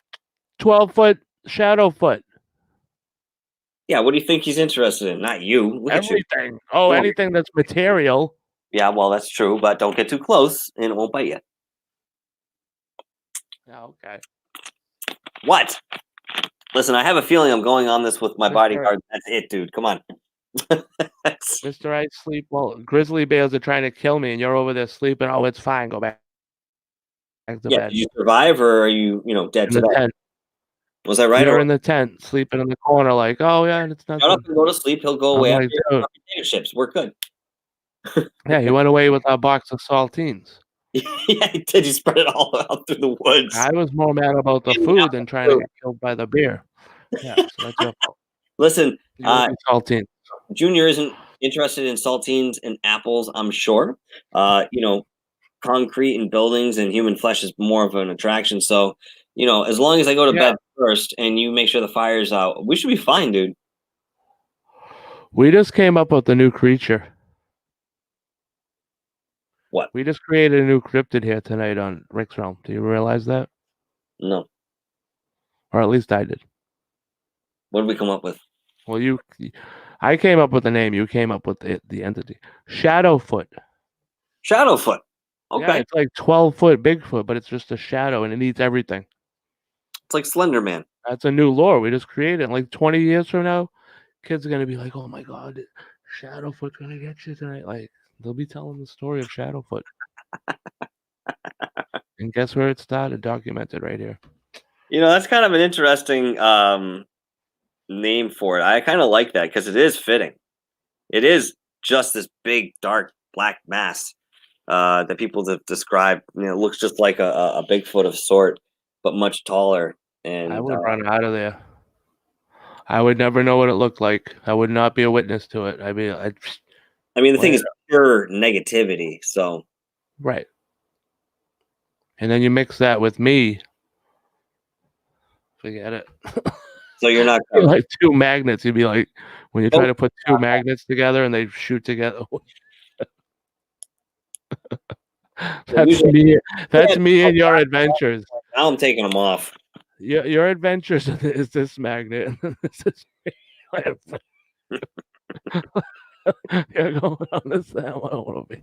A: 12-foot shadow foot.
B: Yeah, what do you think he's interested in? Not you. Look
A: everything. You. Oh, anything that's material.
B: Yeah, well, that's true, but don't get too close and it won't bite you.
A: Oh, okay.
B: What? Listen, I have a feeling I'm going on this with my bodyguard. That's it, dude. Come on.
A: Mr. I sleep well. Grizzly bears are trying to kill me, and you're over there sleeping. Oh, it's fine. Go back to bed.
B: Did you survive, or are you, dead today?
A: Tent.
B: Was that right?
A: You're in the tent, sleeping in the corner, like, oh yeah, it's nothing.
B: Shut up and go to sleep. He'll go away after your potato chips. We're good.
A: Yeah, he went away with a box of saltines.
B: Yeah, he did. He spread it all out through the woods.
A: I was more mad about the food than trying to get killed by the bear. Yeah, so that's your fault.
B: Listen,
A: saltines.
B: Junior isn't interested in saltines and apples, I'm sure. Concrete and buildings and human flesh is more of an attraction. So, as long as I go to bed first and you make sure the fire's out, we should be fine, dude.
A: We just came up with a new creature.
B: What?
A: We just created a new cryptid here tonight on Rick's Realm. Do you realize that?
B: No.
A: Or at least I did.
B: What did we come up with?
A: Well, I came up with the name. You came up with the entity. Shadowfoot.
B: Shadowfoot. Okay.
A: Yeah, it's like 12-foot Bigfoot, but it's just a shadow, and it eats everything.
B: It's like Slender Man.
A: That's a new lore we just created. Like 20 years from now, kids are going to be like, oh my God, Shadowfoot's going to get you tonight. Like, they'll be telling the story of Shadowfoot. And guess where it started? Documented right here.
B: That's kind of an interesting name for it. I kind of like that because it is fitting. It is just this big, dark, black mass that people describe. It looks just like a Bigfoot of sort, but much taller. And
A: I would run out of there. I would never know what it looked like. I would not be a witness to it. I mean,
B: the thing is pure negativity. So,
A: right. And then you mix that with me. Forget it.
B: So you're not
A: like two magnets. You'd be like, when you try to put two magnets together and they shoot together. That's me. That's me in your adventures.
B: Now I'm taking them off.
A: Your adventures is this magnet. This is me. You're going on this. I want to be.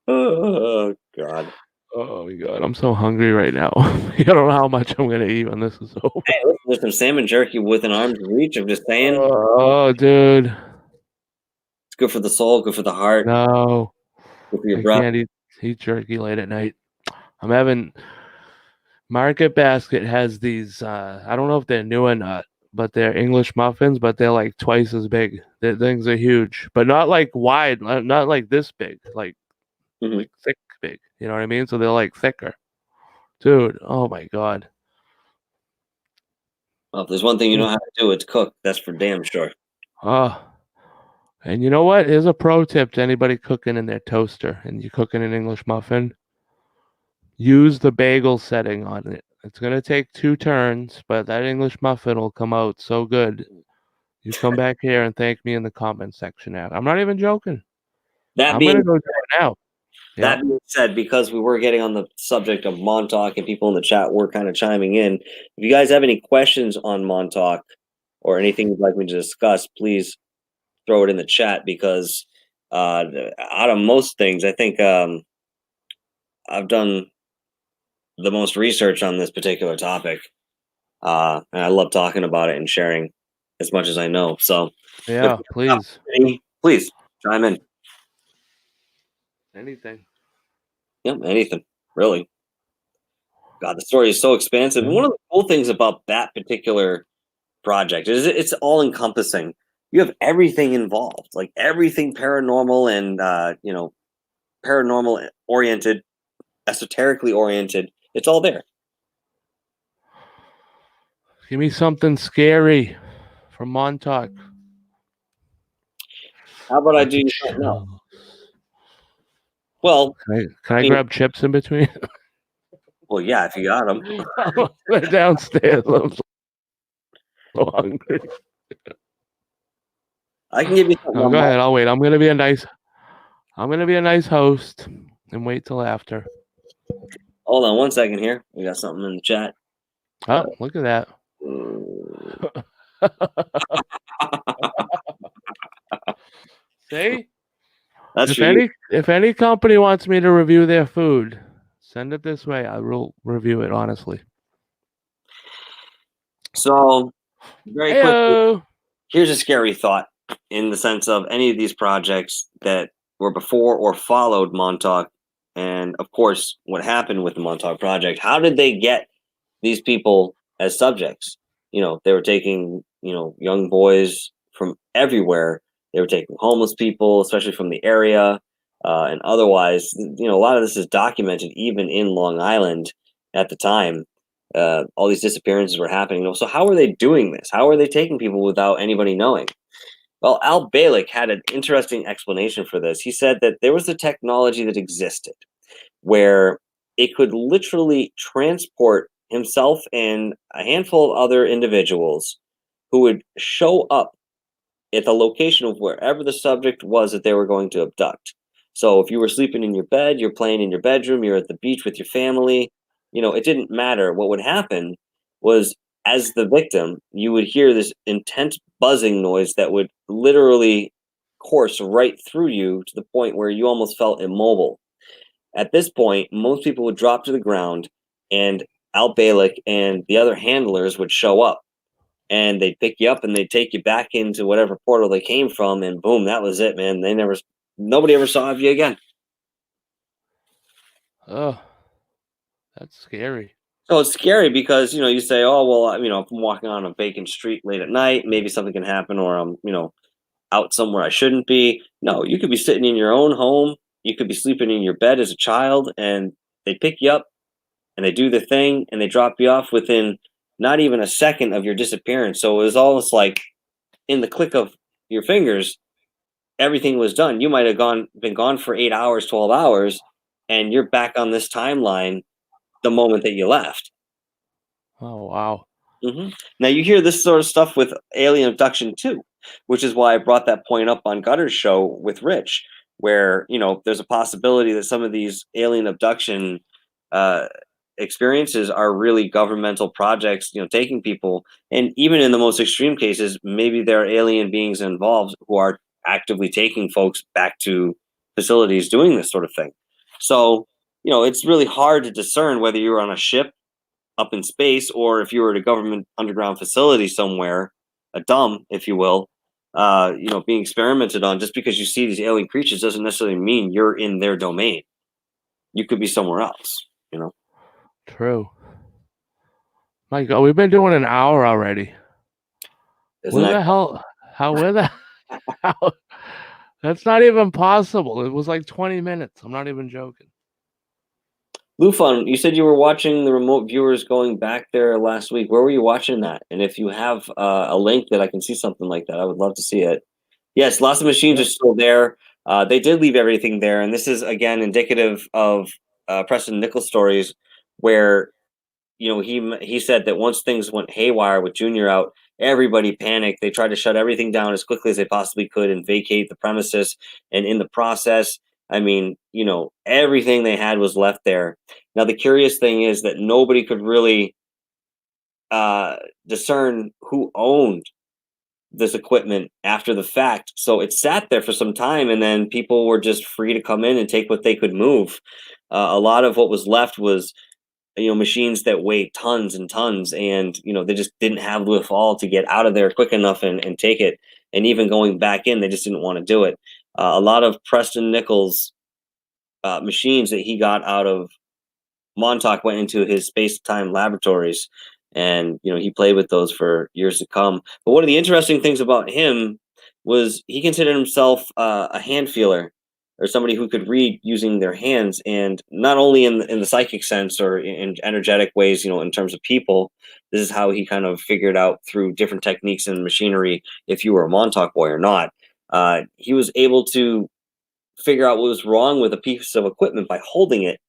B: Oh God.
A: Oh my God, I'm so hungry right now. I don't know how much I'm gonna eat when this is over.
B: Hey, listen, there's some salmon jerky within arm's reach. I'm just saying.
A: Oh, dude.
B: It's good for the soul, good for the heart.
A: No.
B: Good for your breath.
A: I can't eat jerky late at night. I'm having Market Basket has these I don't know if they're new or not, but they're English muffins, but they're like twice as big. The things are huge, but not like wide, not like this big, like thick big. You know what I mean? So they're like thicker. Dude, oh my God.
B: Well, if there's one thing you know how to do, it's cook. That's for damn sure.
A: Oh. And you know what? Here's a pro tip to anybody cooking in their toaster and you're cooking an English muffin. Use the bagel setting on it. It's going to take 2 turns, but that English muffin will come out so good. You come back here and thank me in the comment section. I'm not even joking. I'm going to go do it now.
B: That being said, because we were getting on the subject of Montauk and people in the chat were kind of chiming in, if you guys have any questions on Montauk, or anything you'd like me to discuss, please throw it in the chat because out of most things, I think I've done the most research on this particular topic, and I love talking about it and sharing as much as I know. So, if
A: Yeah, please.
B: please chime in.
A: Anything.
B: Yep, anything really. God, the story is so expansive. And
A: Yeah.
B: one of the cool things about that particular project is it's all encompassing. You have everything involved, like everything paranormal and paranormal oriented, esoterically oriented. It's all there.
A: Give me something scary from Montauk.
B: How about I
A: Like
B: do
A: a
B: you something else?
A: chill.
B: Well,
A: Can I
B: mean-
A: grab chips in between?
B: well, yeah, if you got them.
A: They're downstairs. I'm so hungry.
B: I can give you something.
A: No, go ahead. I'll wait. I'm gonna be a nice host and wait till after.
B: Hold on one second here. We got something in the chat.
A: Oh, look at that. See?
B: That's for you.
A: If any company wants me to review their food, send it this way. I will review it honestly.
B: So, very quickly,
A: Heyo.
B: here's a scary thought in the sense of any of these projects that were before or followed Montauk, and of course, what happened with the Montauk Project. How did they get these people as subjects? They were taking, young boys from everywhere. They were taking homeless people, especially from the area, and otherwise. A lot of this is documented even in Long Island at the time. All these disappearances were happening. So how are they doing this? How are they taking people without anybody knowing? Well, Al Balick had an interesting explanation for this. He said that there was a technology that existed where it could literally transport himself and a handful of other individuals who would show up at the location of wherever the subject was that they were going to abduct. So if you were sleeping in your bed, you're playing in your bedroom, you're at the beach with your family, it didn't matter. What would happen was, as the victim, you would hear this intense buzzing noise that would literally course right through you to the point where you almost felt immobile. At this point, most people would drop to the ground, and Al Balick and the other handlers would show up, and they'd pick you up and they'd take you back into whatever portal they came from, and boom, that was it, man. Nobody ever saw of you again.
A: Oh, that's scary.
B: So it's scary because, you say, oh, well, if I'm walking on a vacant street late at night, maybe something can happen, or I'm, out somewhere I shouldn't be. No, you could be sitting in your own home. You could be sleeping in your bed as a child, and they pick you up and they do the thing and they drop you off within not even a second of your disappearance. So it was almost like in the click of your fingers, everything was done. You might have been gone for 8 hours, 12 hours, and you're back on this timeline the moment that you left.
A: Oh, wow.
B: Mm-hmm. Now you hear this sort of stuff with alien abduction too, which is why I brought that point up on Gutter's show with Rich, where there's a possibility that some of these alien abduction experiences are really governmental projects, taking people, and even in the most extreme cases, maybe there are alien beings involved who are actively taking folks back to facilities doing this sort of thing. So it's really hard to discern whether you're on a ship up in space, or if you were at a government underground facility somewhere, a dumb, if you will, being experimented on. Just because you see these alien creatures doesn't necessarily mean you're in their domain. You could be somewhere else,
A: True. My God, we've been doing an hour already. Where the hell? How? That's not even possible. It was like 20 minutes. I'm not even joking.
B: Lufun, you said you were watching the remote viewers going back there last week. Where were you watching that? And if you have a link that I can see something like that, I would love to see it. Yes, lots of machines are still there. They did leave everything there, and this is again indicative of Preston Nichols stories, where he said that once things went haywire with Junior out, everybody panicked. They tried to shut everything down as quickly as they possibly could and vacate the premises. And in the process, I mean, everything they had was left there. Now, the curious thing is that nobody could really discern who owned this equipment after the fact. So it sat there for some time, and then people were just free to come in and take what they could move. A lot of what was left was, machines that weigh tons and tons, and they just didn't have the fall to get out of there quick enough and take it. And even going back in, they just didn't want to do it. A lot of Preston Nichols machines that he got out of Montauk went into his space-time laboratories, and he played with those for years to come. But one of the interesting things about him was he considered himself a hand feeler, or somebody who could read using their hands, and not only in the psychic sense or in energetic ways, in terms of people. This is how he kind of figured out through different techniques and machinery if you were a Montauk boy or not. He was able to figure out what was wrong with a piece of equipment by holding it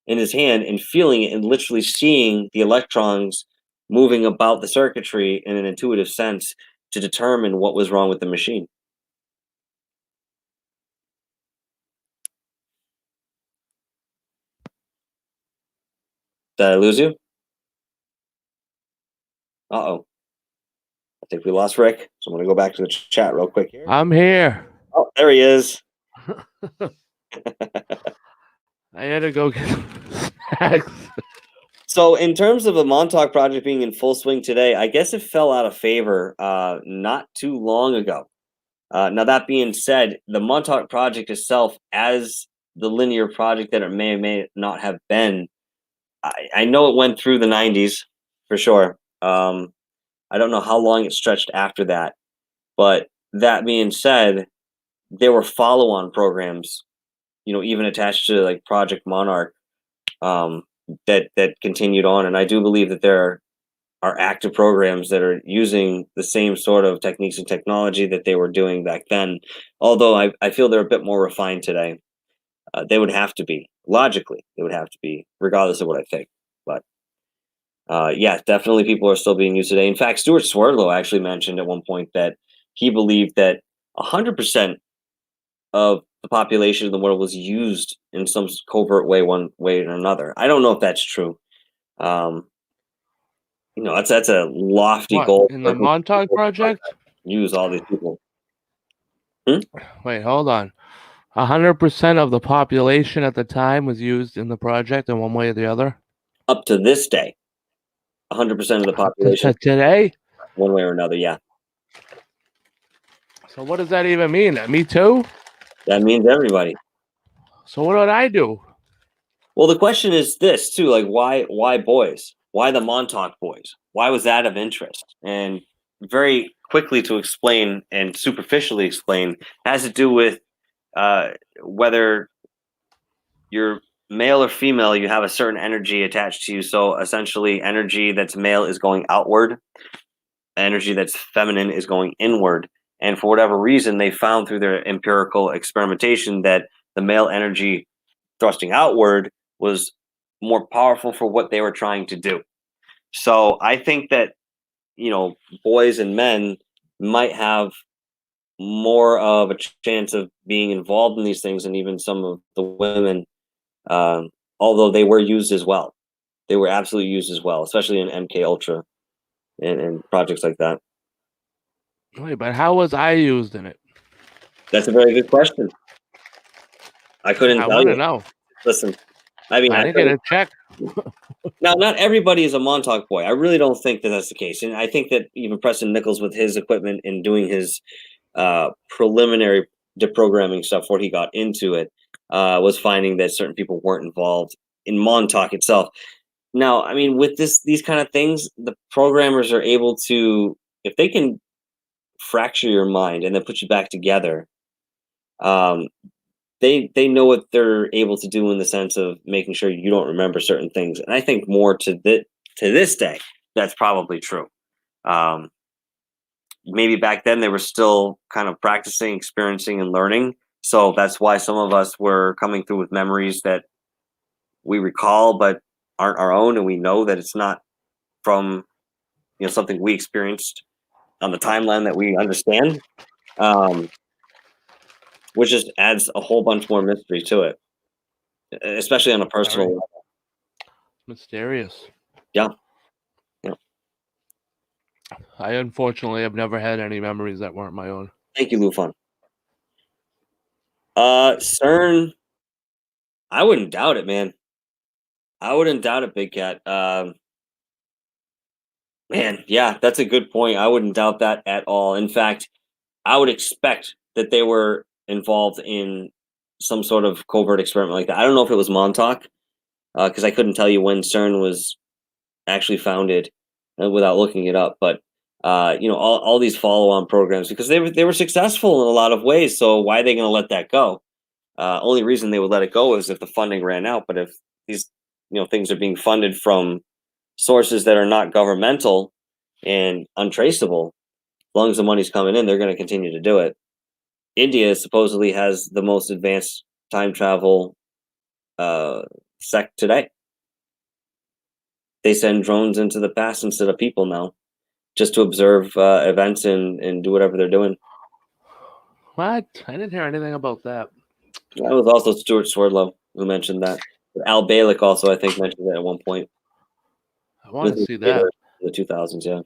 B: in his hand and feeling it and literally seeing the electrons moving about the circuitry in an intuitive sense to determine what was wrong with the machine. Did I lose you? Uh-oh. I think we lost Rick. So I'm going to go back to the chat real quick here.
A: I'm here.
B: Oh, there he is.
A: I had to go get snacks.
B: So in terms of the Montauk project being in full swing today, I guess it fell out of favor not too long ago. Now, that being said, the Montauk project itself, as the linear project that it may or may not have been, I know it went through the 90s for sure. I don't know how long it stretched after that. But that being said, there were follow-on programs, even attached to like Project Monarch, that continued on. And I do believe that there are active programs that are using the same sort of techniques and technology that they were doing back then. Although I feel they're a bit more refined today. They would have to be. Logically, they would have to be, regardless of what I think. But yeah, definitely people are still being used today. In fact, Stuart Swerdlow actually mentioned at one point that he believed that 100% of the population of the world was used in some covert way, one way or another. I don't know if that's true. That's a lofty goal
A: in the Montauk project.
B: Use all these people.
A: Wait, hold on. 100% of the population at the time was used in the project in one way or the other.
B: Up to this day, 100% of the population
A: today,
B: one way or another. Yeah.
A: So what does that even mean? Me too?
B: That means everybody.
A: So what did I do?
B: Well, the question is this too, like why boys? Why the Montauk boys? Why was that of interest? And very quickly to explain and superficially explain, has to do with whether you're male or female, you have a certain energy attached to you. So essentially, energy that's male is going outward, energy that's feminine is going inward. And for whatever reason, they found through their empirical experimentation that the male energy thrusting outward was more powerful for what they were trying to do. So I think that, boys and men might have more of a chance of being involved in these things, and even some of the women, although they were used as well. They were absolutely used as well, especially in MK Ultra and projects like that.
A: Wait, but how was I used in it?
B: That's a very good question. I couldn't tell you.
A: Know.
B: Listen, I mean,
A: I didn't get a check.
B: Now, not everybody is a Montauk boy. I really don't think that that's the case. And I think that even Preston Nichols, with his equipment and doing his preliminary deprogramming stuff before he got into it, was finding that certain people weren't involved in Montauk itself. Now, I mean, with these kind of things, the programmers are able to, if they can fracture your mind and then put you back together, they know what they're able to do in the sense of making sure you don't remember certain things. And I think more to this day, that's probably true. Maybe back then they were still kind of practicing, experiencing, and learning. So that's why some of us were coming through with memories that we recall but aren't our own, and we know that it's not from something we experienced on the timeline that we understand. Which just adds a whole bunch more mystery to it, especially on a personal level.
A: Mysterious.
B: Yeah.
A: I unfortunately have never had any memories that weren't my own.
B: Thank you, Lufon. CERN, I wouldn't doubt it, man. I wouldn't doubt it, Big Cat. Man, yeah, that's a good point. I wouldn't doubt that at all. In fact, I would expect that they were involved in some sort of covert experiment like that. I don't know if it was Montauk, because I couldn't tell you when CERN was actually founded without looking it up. But all these follow-on programs, because they were successful in a lot of ways. So why are they going to let that go? Only reason they would let it go is if the funding ran out. But if these things are being funded from sources that are not governmental and untraceable, as long as the money's coming in, they're going to continue to do it. India supposedly has the most advanced time travel sect today. They send drones into the past instead of people now, just to observe events and do whatever they're doing.
A: What? I didn't hear anything about that.
B: That was also Stuart Swerdlow who mentioned that. Al Balick also, I think, mentioned it at one point.
A: I want to see that.
B: In the 2000s, yeah.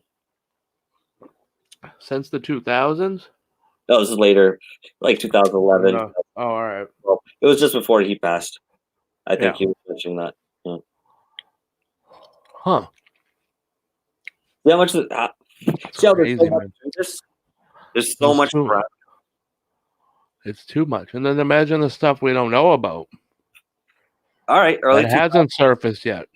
A: Since the 2000s?
B: No, this is later, like 2011.
A: Oh, all right.
B: Well, it was just before he passed. I think
A: Yeah.
B: he was mentioning that. Yeah.
A: Huh.
B: See how much? See how there's
A: Crazy,
B: so much
A: man.
B: to this? There's so much.
A: It's too much. And then imagine the stuff we don't know about.
B: All right, early
A: It hasn't surfaced yet.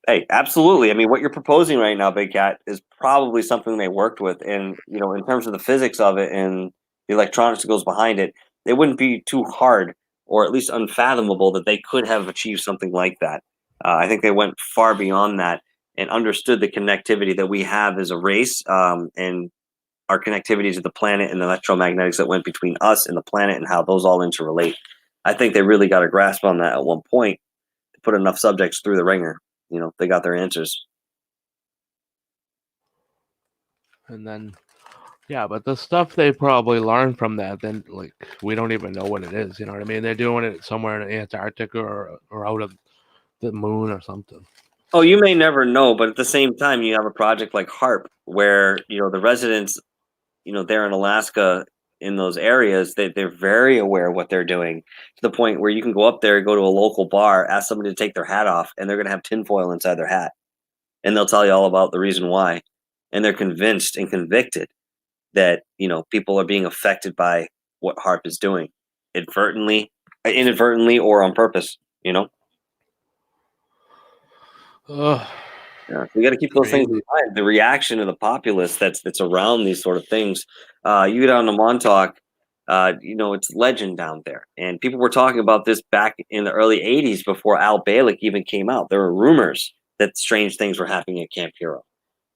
B: Hey, absolutely. I mean, what you're proposing right now, Big Cat, is probably something they worked with. And, in terms of the physics of it and the electronics that goes behind it, it wouldn't be too hard or at least unfathomable that they could have achieved something like that. I think they went far beyond that and understood the connectivity that we have as a race, and our connectivity to the planet and the electromagnetics that went between us and the planet and how those all interrelate. I think they really got a grasp on that at one point to put enough subjects through the ringer. They got their answers.
A: And then, yeah, but the stuff they probably learned from that, then, like, we don't even know what it is. You know what I mean? They're doing it somewhere in Antarctica or out of the moon or something.
B: Oh, you may never know, but at the same time, you have a project like HARP where, the residents, there in Alaska in those areas, they're very aware of what they're doing, to the point where you can go up there, go to a local bar, ask somebody to take their hat off, and they're going to have tinfoil inside their hat. And they'll tell you all about the reason why. And they're convinced and convicted that, people are being affected by what HARP is doing, inadvertently or on purpose,
A: Ugh.
B: Yeah, we got to keep those things in mind. The reaction of the populace that's around these sort of things. You get down to Montauk, it's legend down there, and people were talking about this back in the early '80s before Al Balick even came out. There were rumors that strange things were happening at Camp Hero.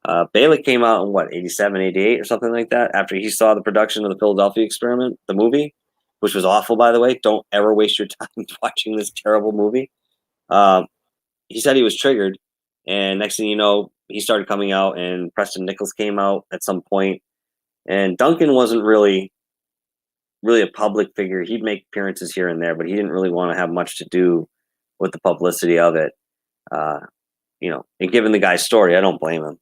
B: Balick came out in what, 87, 88 or something like that, after he saw the production of the Philadelphia Experiment, the movie, which was awful, by the way. Don't ever waste your time watching this terrible movie. He said he was triggered. And next thing you know, he started coming out, and Preston Nichols came out at some point. And Duncan wasn't really a public figure. He'd make appearances here and there, but he didn't really want to have much to do with the publicity of it. And given the guy's story, I don't blame him.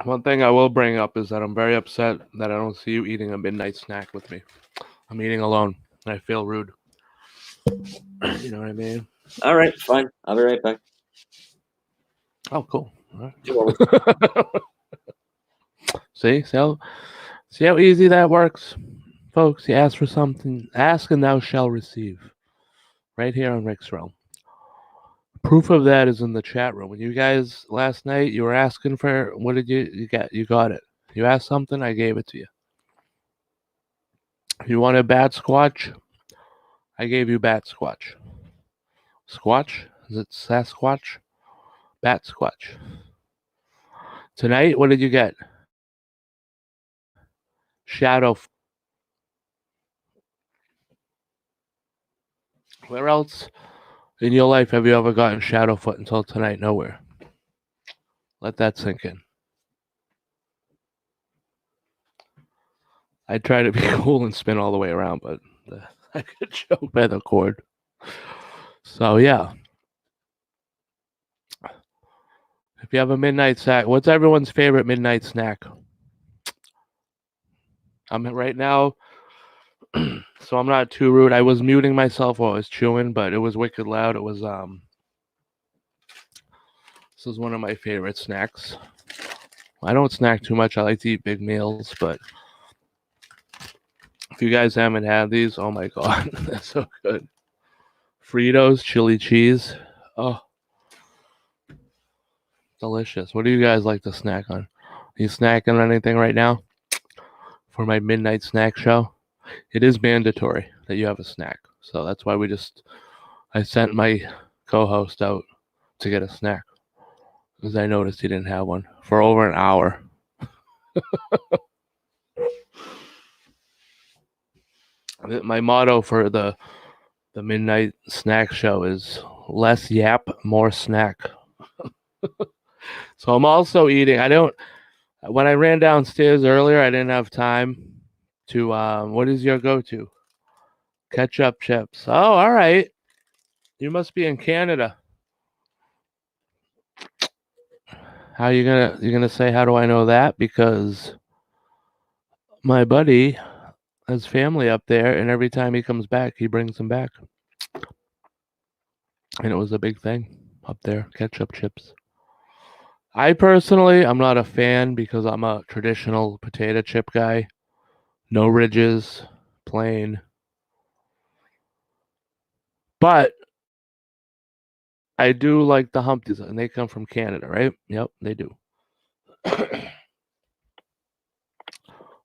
A: One thing I will bring up is that I'm very upset that I don't see you eating a midnight snack with me. I'm eating alone, and I feel rude. You know what I mean?
B: All right, fine. I'll be right back.
A: Oh, cool. All right. See how easy that works, folks? You ask for something, ask and thou shalt receive. Right here on Rick's Realm. Proof of that is in the chat room. When you guys last night, you were asking for, what did you get? You got it. You asked something, I gave it to you. You wanted Bat Squatch? I gave you Bat Squatch. Squatch? Is it Sasquatch? Bat Squatch. Tonight, what did you get? Shadow. Where else in your life have you ever gotten Shadowfoot until tonight? Nowhere. Let that sink in. I try to be cool and spin all the way around, but I get choked by the cord. So yeah. If you have a midnight snack, what's everyone's favorite midnight snack? I'm right now, so I'm not too rude. I was muting myself while I was chewing, but it was wicked loud. It was this is one of my favorite snacks. I don't snack too much. I like to eat big meals, but if you guys haven't had these, oh my god, they're so good. Fritos, chili cheese. Oh, delicious. What do you guys like to snack on? Are you snacking on anything right now for my midnight snack show? It is mandatory that you have a snack. So that's why I sent my co-host out to get a snack because I noticed he didn't have one for over an hour. My motto for the midnight snack show is less yap, more snack. So I'm also eating. When I ran downstairs earlier, I didn't have time to, what is your go-to? Ketchup chips. Oh, all right. You must be in Canada. How you gonna say, how do I know that? Because my buddy has family up there, and every time he comes back, he brings them back. And it was a big thing up there, ketchup chips. I personally, I'm not a fan because I'm a traditional potato chip guy. No ridges, plain. But I do like the Humpties, and they come from Canada, right? Yep, they do.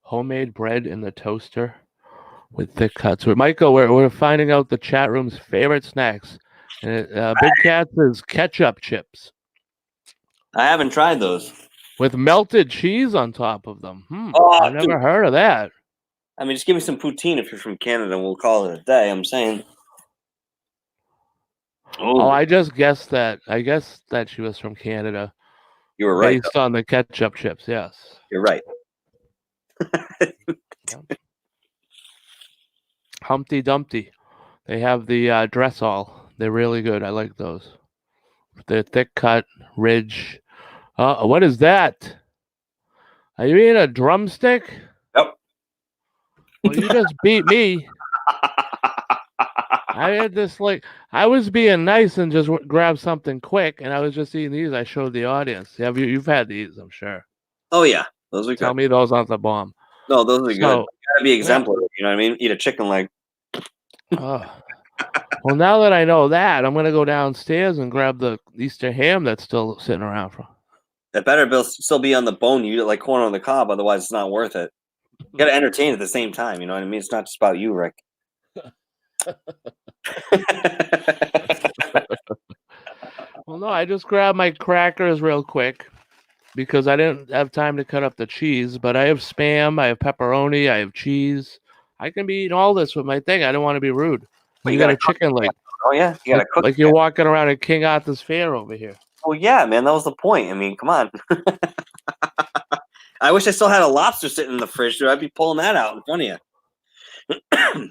A: Homemade bread in the toaster with thick cuts. Michael, we're finding out the chat room's favorite snacks. And Big Cat says ketchup chips.
B: I haven't tried those.
A: With melted cheese on top of them. I've never heard of that.
B: I mean, just give me some poutine if you're from Canada, and we'll call it a day. I'm saying.
A: Oh, I just guessed that. I guess that she was from Canada.
B: You were right.
A: Based on the ketchup chips, yes.
B: You're right.
A: Humpty Dumpty. They have the dress all. They're really good. I like those. They're thick cut, ridge. What is that? Are you eating a drumstick?
B: Yep.
A: Well, you just beat me. I had this I was being nice and just grabbed something quick, and I was just eating these. I showed the audience. You've had these, I'm sure.
B: Oh yeah, those are good.
A: Tell me those aren't the bomb.
B: No, those are good. You gotta be exemplary. Yeah. You know what I mean? Eat a chicken leg.
A: Well, now that I know that, I'm gonna go downstairs and grab the Easter ham that's still sitting around.
B: It better still be on the bone. You eat it like corn on the cob, otherwise it's not worth it. You gotta entertain at the same time. You know what I mean? It's not just about you, Rick.
A: Well, no, I just grabbed my crackers real quick because I didn't have time to cut up the cheese. But I have Spam, I have pepperoni, I have cheese. I can be eating all this with my thing. I don't want to be rude. But you got a chicken leg.
B: Oh yeah, you gotta cook.
A: Like you're walking around at King Arthur's Fair over here.
B: Well, yeah, man, that was the point. I mean, come on. I wish I still had a lobster sitting in the fridge, dude. I'd be pulling that out in front of you.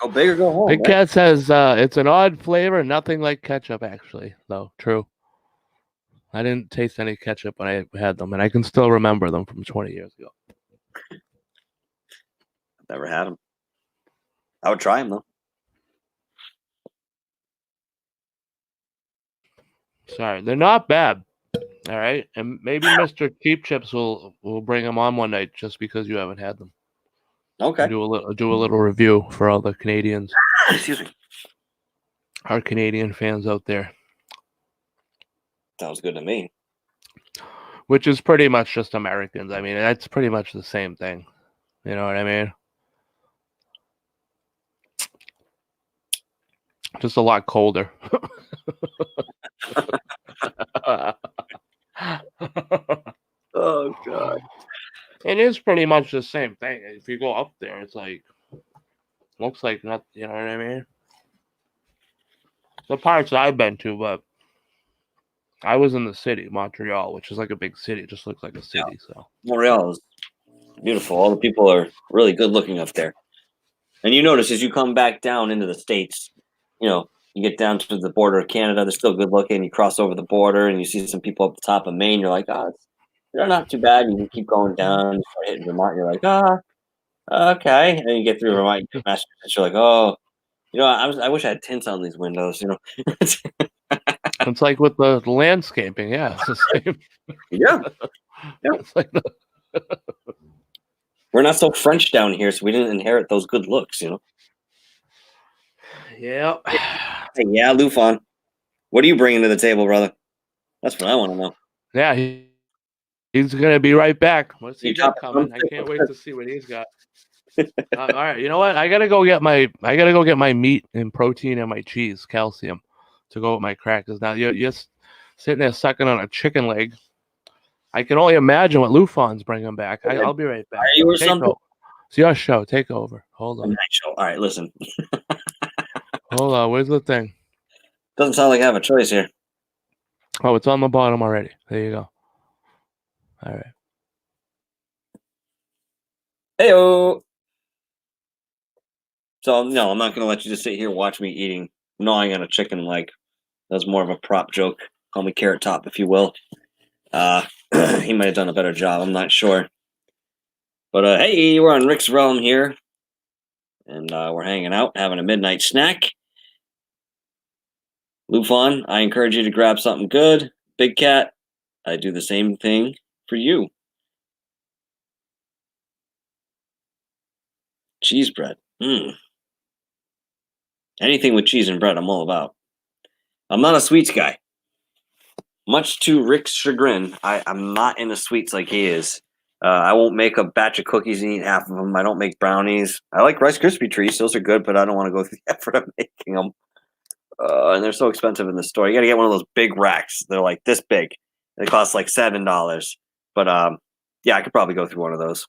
B: Go big or go home.
A: Big Cat says it's an odd flavor, nothing like ketchup, actually. Though, true. I didn't taste any ketchup when I had them, and I can still remember them from 20 years ago.
B: Never had them. I would try them, though.
A: Sorry, they're not bad. All right, and maybe Mr. Cheap Chips will bring them on one night just because you haven't had them.
B: Okay.
A: Do a little review for all the Canadians.
B: Excuse me.
A: Our Canadian fans out there.
B: Sounds good to me.
A: Which is pretty much just Americans. I mean, that's pretty much the same thing. You know what I mean? Just a lot colder.
B: Oh God.
A: It is pretty much the same thing. If you go up there, it's like looks like not. You know what I mean? The parts I've been to, but I was in the city, Montreal, which is like a big city. It just looks like a city. So
B: Montreal is Beautiful. All the people are really good looking up there. And you notice as you come back down into the States, you get down to the border of Canada, they're still good looking. You cross over the border and you see some people up the top of Maine. You're like, they're not too bad. You can keep going down, you start hitting Vermont. You're like, okay. And then you get through Vermont, you get to Massachusetts. You're like, I wish I had tints on these windows.
A: It's like with the landscaping. Yeah, it's the same.
B: Yeah.
A: It's like
B: We're not so French down here, so we didn't inherit those good looks.
A: Yeah.
B: Hey, yeah, Lufon. What are you bringing to the table, brother? That's what I want to know.
A: Yeah, he's gonna be right back. What's he got
B: top
A: coming? I can't wait to see what he's got. All right, you know what? I gotta go get my meat and protein and my cheese, calcium, to go with my crackers. Now you're just sitting there sucking on a chicken leg. I can only imagine what Lufon's bringing back. I'll be right back.
B: Are you or something?
A: It's your show. Take over. Hold on.
B: Night show. All right, listen.
A: Hold on. Where's the thing?
B: Doesn't sound like I have a choice here.
A: Oh, it's on the bottom already. There you go. All right.
B: Heyo. So no, I'm not going to let you just sit here and watch me gnawing on a chicken leg. That's more of a prop joke. Call me Carrot Top, if you will. He might have done a better job. I'm not sure. But hey, we're on Rick's Realm here, and we're hanging out, having a midnight snack. Lufon, I encourage you to grab something good. Big Cat, I do the same thing for you. Cheese bread. Anything with cheese and bread, I'm all about. I'm not a sweets guy. Much to Rick's chagrin, I'm not into sweets like he is. I won't make a batch of cookies and eat half of them. I don't make brownies. I like Rice Krispie treats. Those are good, but I don't want to go through the effort of making them. And they're so expensive in the store. You got to get one of those big racks. They're like this big. They cost like $7. But yeah, I could probably go through one of those.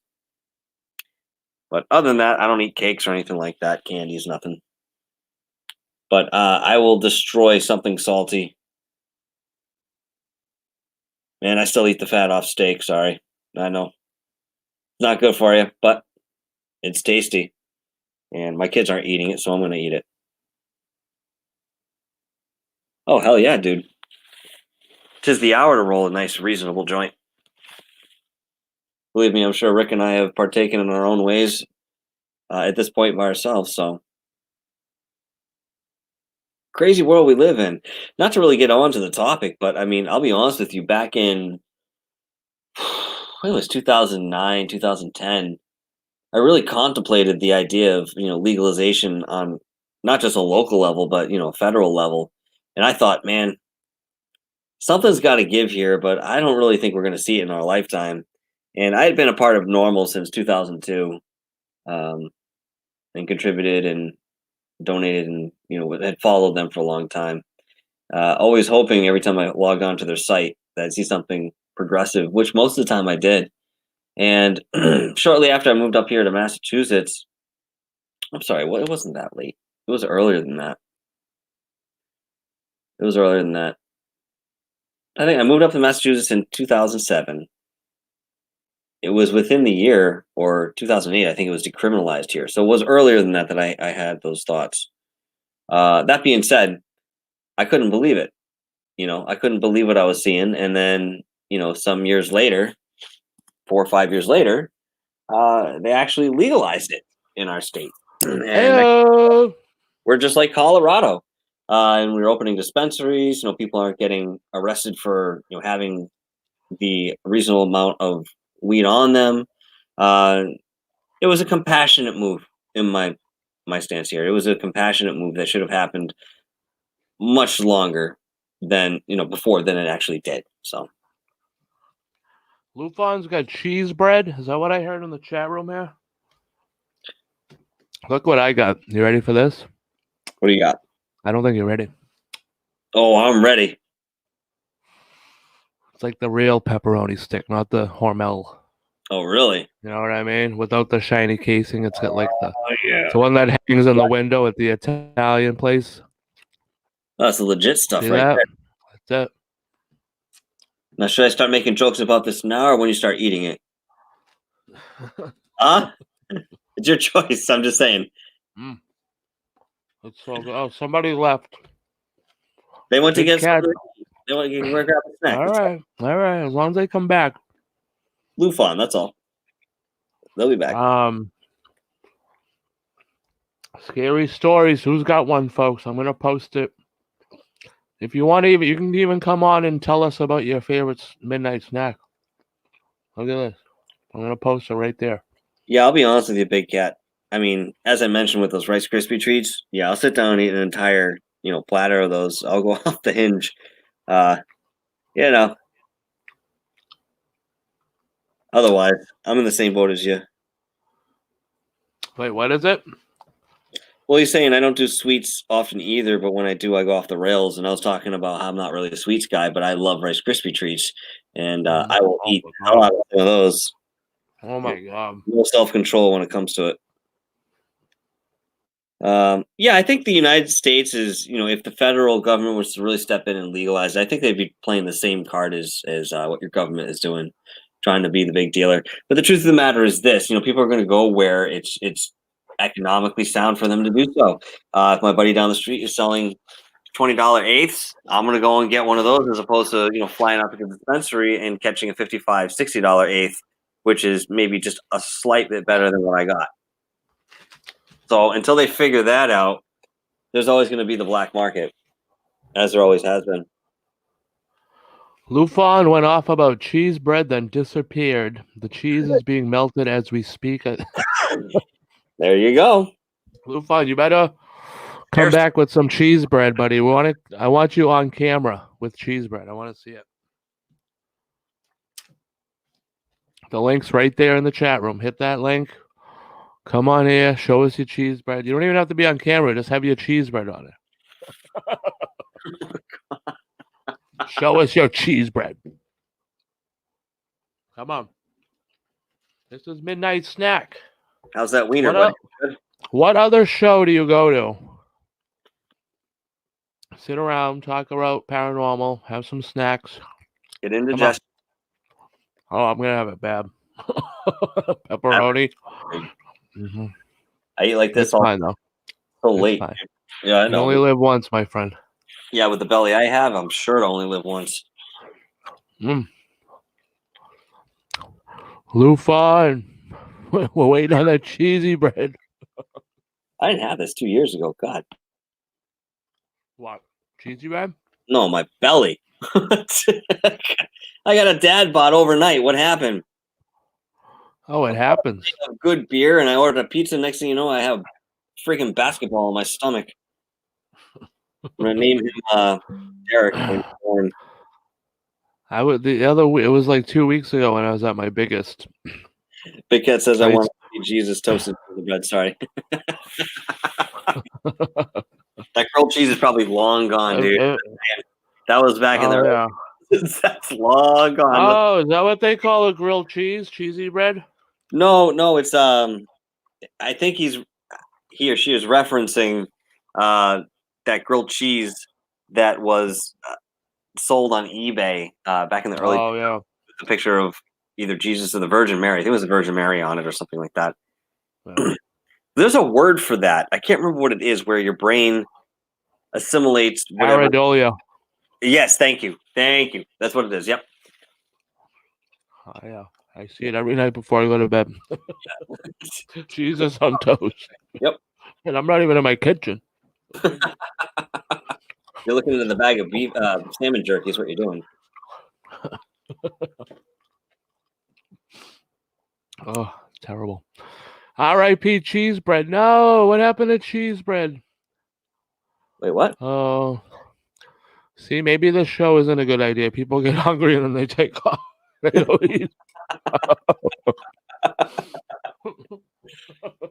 B: But other than that, I don't eat cakes or anything like that. Candies, nothing. But I will destroy something salty. Man, I still eat the fat off steak. Sorry. I know. Not good for you, but it's tasty. And my kids aren't eating it, so I'm going to eat it. Oh, hell yeah, dude. 'Tis the hour to roll a nice, reasonable joint. Believe me, I'm sure Rick and I have partaken in our own ways at this point by ourselves, so. Crazy world we live in. Not to really get on to the topic, but I mean, I'll be honest with you, back in, it was 2009, 2010, I really contemplated the idea of, legalization on not just a local level, but, federal level. And I thought, man, something's got to give here, but I don't really think we're going to see it in our lifetime. And I had been a part of NORML since 2002, and contributed and donated and, had followed them for a long time. Always hoping every time I log on to their site that I'd see something progressive, which most of the time I did. And shortly after I moved up here to Massachusetts, I'm sorry, it wasn't that late. It was earlier than that. I think I moved up to Massachusetts in 2007. It was within the year, or 2008, I think it was decriminalized here. So it was earlier than that I had those thoughts. That being said, I couldn't believe it. I couldn't believe what I was seeing. And then, some years later, 4 or 5 years later, they actually legalized it in our state. And we're just like Colorado. And we're opening dispensaries. People aren't getting arrested for, having the reasonable amount of weed on them. It was a compassionate move in my stance here. It was a compassionate move that should have happened much longer than before than it actually did. So
A: Lufon's got cheese bread. Is that what I heard in the chat room here? Look what I got. You ready for this?
B: What do you got?
A: I don't think you're ready.
B: Oh, I'm ready.
A: It's like the real pepperoni stick, not the Hormel.
B: Oh, really?
A: You know what I mean? Without the shiny casing, it's got like the
B: yeah.
A: one that hangs in the window at the Italian place.
B: That's the legit stuff.
A: See
B: right
A: that?
B: there.
A: That's it.
B: Now, should I start making jokes about this now or when you start eating it? Huh? It's your choice. I'm just saying.
A: It's so good. Oh, somebody left.
B: They went to
A: Big
B: get
A: cat.
B: something. They want to grab a snack.
A: All right. All right. As long as they come back.
B: Lufon, that's all. They'll be back.
A: Scary stories. Who's got one, folks? I'm gonna post it. If you want to, you can even come on and tell us about your favorite midnight snack. Look at this. I'm gonna post it right there.
B: Yeah, I'll be honest with you, Big Cat. I mean, as I mentioned with those Rice Krispie treats, yeah, I'll sit down and eat an entire, platter of those. I'll go off the hinge. You know. Otherwise, I'm in the same boat as you.
A: Wait, what is it?
B: Well, he's saying I don't do sweets often either, but when I do, I go off the rails. And I was talking about how I'm not really a sweets guy, but I love Rice Krispie treats, and I will eat a lot of those.
A: Oh my god!
B: No self-control when it comes to it. Yeah, I think the United States is, if the federal government was to really step in and legalize it, I think they'd be playing the same card as what your government is doing, trying to be the big dealer. But the truth of the matter is this: people are going to go where it's economically sound for them to do so. If my buddy down the street is selling $20 eighths, I'm going to go and get one of those as opposed to flying out to the dispensary and catching a $55, $60 eighth, which is maybe just a slight bit better than what I got. So until they figure that out, there's always going to be the black market, as there always has been.
A: Lufon went off about cheese bread, then disappeared. The cheese is being melted as we speak.
B: There you go.
A: Lufon, you better come back with some cheese bread, buddy. I want you on camera with cheese bread. I want to see it. The link's right there in the chat room. Hit that link. Come on here. Show us your cheese bread. You don't even have to be on camera. Just have your cheese bread on it. Show us your cheese bread. Come on. This is Midnight Snack.
B: How's that wiener, buddy?
A: What other show do you go to? Sit around, talk about paranormal, have some snacks.
B: Get indigestion.
A: Oh, I'm going to have it bad. Pepperoni.
B: Mm-hmm. I eat like this
A: it's all fine, though.
B: So late.
A: Fine.
B: Yeah, I know.
A: You only live once, my friend.
B: Yeah, with the belly I have, I'm sure to only live once.
A: Lufon, we're waiting on that cheesy bread.
B: I didn't have this 2 years ago. God.
A: What? Cheesy bread?
B: No, my belly. I got a dad bod overnight. What happened?
A: Oh, it happens.
B: I have good beer, and I ordered a pizza. Next thing you know, I have freaking basketball in my stomach. I'm gonna name him Derek.
A: It was like 2 weeks ago when I was at my biggest.
B: Big Cat says I want to see Jesus toasted to the bread. Sorry. That grilled cheese is probably long gone, dude. That was back in the
A: yeah.
B: That's long gone.
A: Oh, is that what they call a grilled cheese? Cheesy bread?
B: No, it's I think he or she is referencing that grilled cheese that was sold on eBay back in the early.
A: Oh yeah.
B: A picture of either Jesus or the Virgin Mary. I think it was the Virgin Mary on it or something like that. Yeah. There's a word for that. I can't remember what it is. Where your brain assimilates whatever.
A: Pareidolia.
B: Yes, thank you. That's what it is. Yep.
A: Oh, yeah, I see it every night before I go to bed. Jesus on toast.
B: Yep.
A: And I'm not even in my kitchen.
B: You're looking into the bag of beef, salmon jerky is what you're doing.
A: Oh, terrible. R.I.P. cheese bread. No, what happened to cheese bread?
B: Wait, what?
A: Oh. See, maybe this show isn't a good idea. People get hungry and then they take off. They don't eat.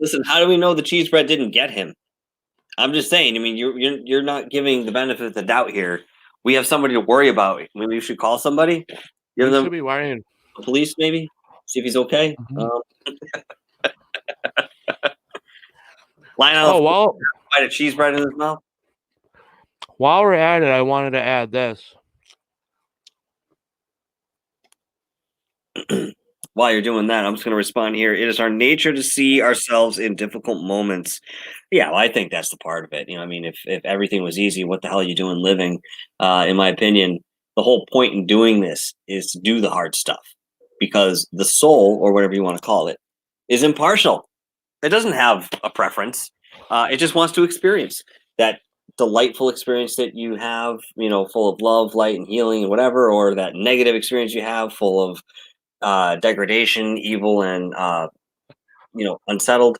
B: Listen, how do we know the cheese bread didn't get him? I'm just saying. I mean, you're not giving the benefit of the doubt here. We have somebody to worry about. Maybe you should call somebody.
A: You should be worrying.
B: The police, maybe. See if he's okay.
A: Mm-hmm.
B: Lying on bite of cheese bread in his mouth.
A: While we're at it, I wanted to add this.
B: while you're doing that, I'm just going to respond here. It is our nature to see ourselves in difficult moments. Yeah, well, I think that's the part of it. I mean, if everything was easy, what the hell are you doing living? In my opinion, the whole point in doing this is to do the hard stuff, because the soul, or whatever you want to call it, is impartial. It doesn't have a preference. It just wants to experience that delightful experience that you have, full of love, light, and healing, and whatever, or that negative experience you have, full of degradation, evil, and unsettled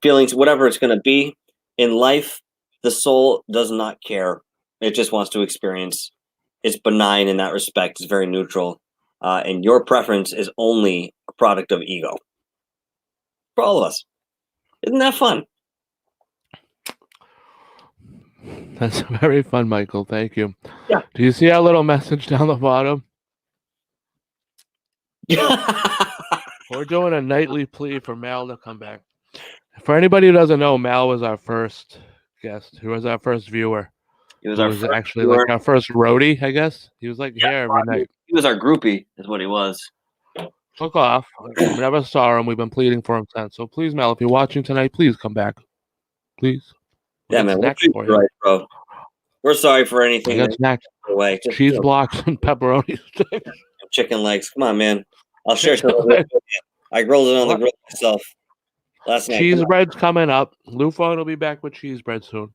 B: feelings, whatever it's going to be in life. The soul does not care. It just wants to experience. It's benign in that respect. It's very neutral, and your preference is only a product of ego. For all of us, isn't that fun?
A: That's very fun, Michael. Thank you.
B: Yeah.
A: Do you see our little message down the bottom? We're doing a nightly plea for Mal to come back. For anybody who doesn't know, Mal was our first guest. He was our first viewer.
B: He was
A: actually viewer. Like our first roadie, I guess. He was like here every night.
B: He was our groupie, is what he was.
A: Took off. We never saw him. We've been pleading for him since. So please, Mal, if you're watching tonight, please come back. Please.
B: Yeah, man. We're right, bro. We're sorry for anything.
A: Get snacks.
B: Away.
A: Just, cheese blocks and pepperoni sticks.
B: Chicken legs. Come on, man. I'll share some of it. I grilled it on the grill myself last night.
A: Cheese bread's coming up. Lufon will be back with cheese bread soon.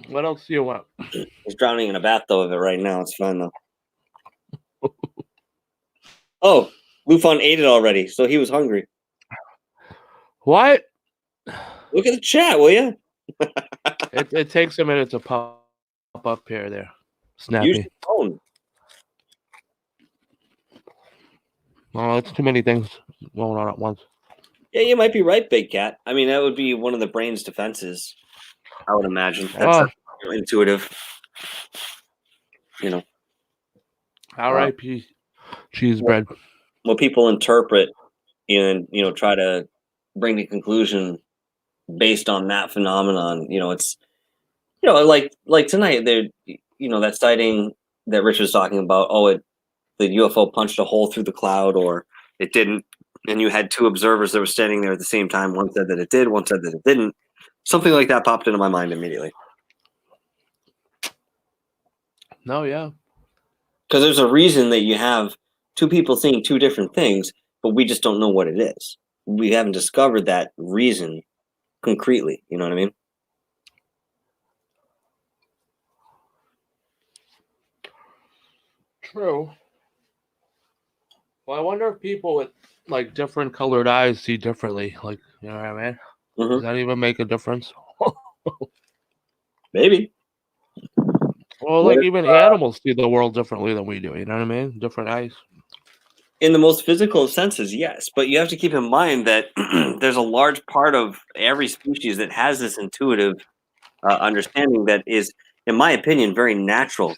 A: What else do you want?
B: He's drowning in a bathtub of it right now. It's fun, though. Oh, Lufon ate it already, so he was hungry.
A: What?
B: Look at the chat, will you?
A: It takes a minute to pop up here. There. Snappy.
B: Use your phone.
A: Oh, it's too many things going on at once.
B: Yeah, you might be right, Big Cat. I mean, that would be one of the brain's defenses, I would imagine. That's intuitive.
A: R.I.P. cheese bread.
B: What people interpret and, try to bring to conclusion based on that phenomenon, it's, like tonight, there, that sighting that Rich was talking about, the UFO punched a hole through the cloud, or it didn't, and you had two observers that were standing there at the same time. One said that it did, one said that it didn't. Something like that popped into my mind immediately.
A: No, yeah.
B: Because there's a reason that you have two people seeing two different things, but we just don't know what it is. We haven't discovered that reason concretely. You know what I mean?
A: True. Well, I wonder if people with like different colored eyes see differently. Like, you know what I mean? Mm-hmm. Does that even make a difference?
B: Maybe.
A: Well, like even animals see the world differently than we do. You know what I mean? Different eyes.
B: In the most physical of senses, yes. But you have to keep in mind that there's a large part of every species that has this intuitive understanding that is, in my opinion, very natural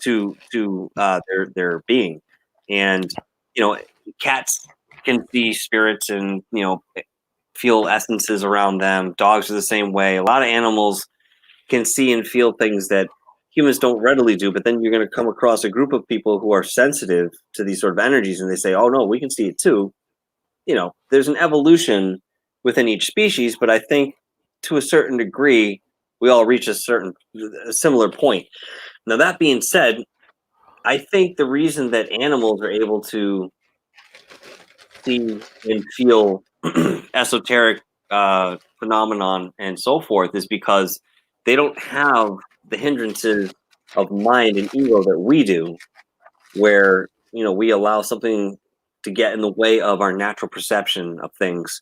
B: to their being. And cats can see spirits and feel essences around them. Dogs are the same way. A lot of animals can see and feel things that humans don't readily do. But then you're going to come across a group of people who are sensitive to these sort of energies, and they say, "Oh no, we can see it too." There's an evolution within each species, but I think to a certain degree, we all reach a similar point. Now, that being said, I think the reason that animals are able to see and feel esoteric phenomenon and so forth is because they don't have the hindrances of mind and ego that we do, where we allow something to get in the way of our natural perception of things.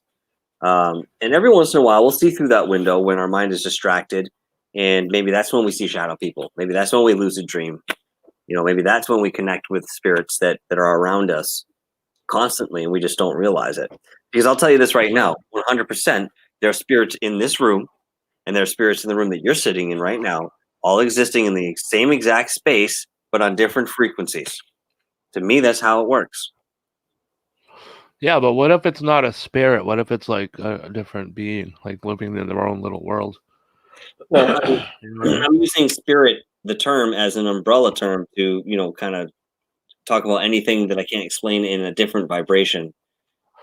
B: And every once in a while, we'll see through that window when our mind is distracted, and maybe that's when we see shadow people. Maybe that's when we lucid dream. Maybe that's when we connect with spirits that are around us constantly, and we just don't realize it. Because I'll tell you this right now, 100%, there are spirits in this room, and there are spirits in the room that you're sitting in right now, all existing in the same exact space, but on different frequencies. To me, that's how it works.
A: Yeah, but what if it's not a spirit? What if it's like a different being, like living in their own little world?
B: Well, I'm using spirit, the term, as an umbrella term to, kind of talk about anything that I can't explain in a different vibration.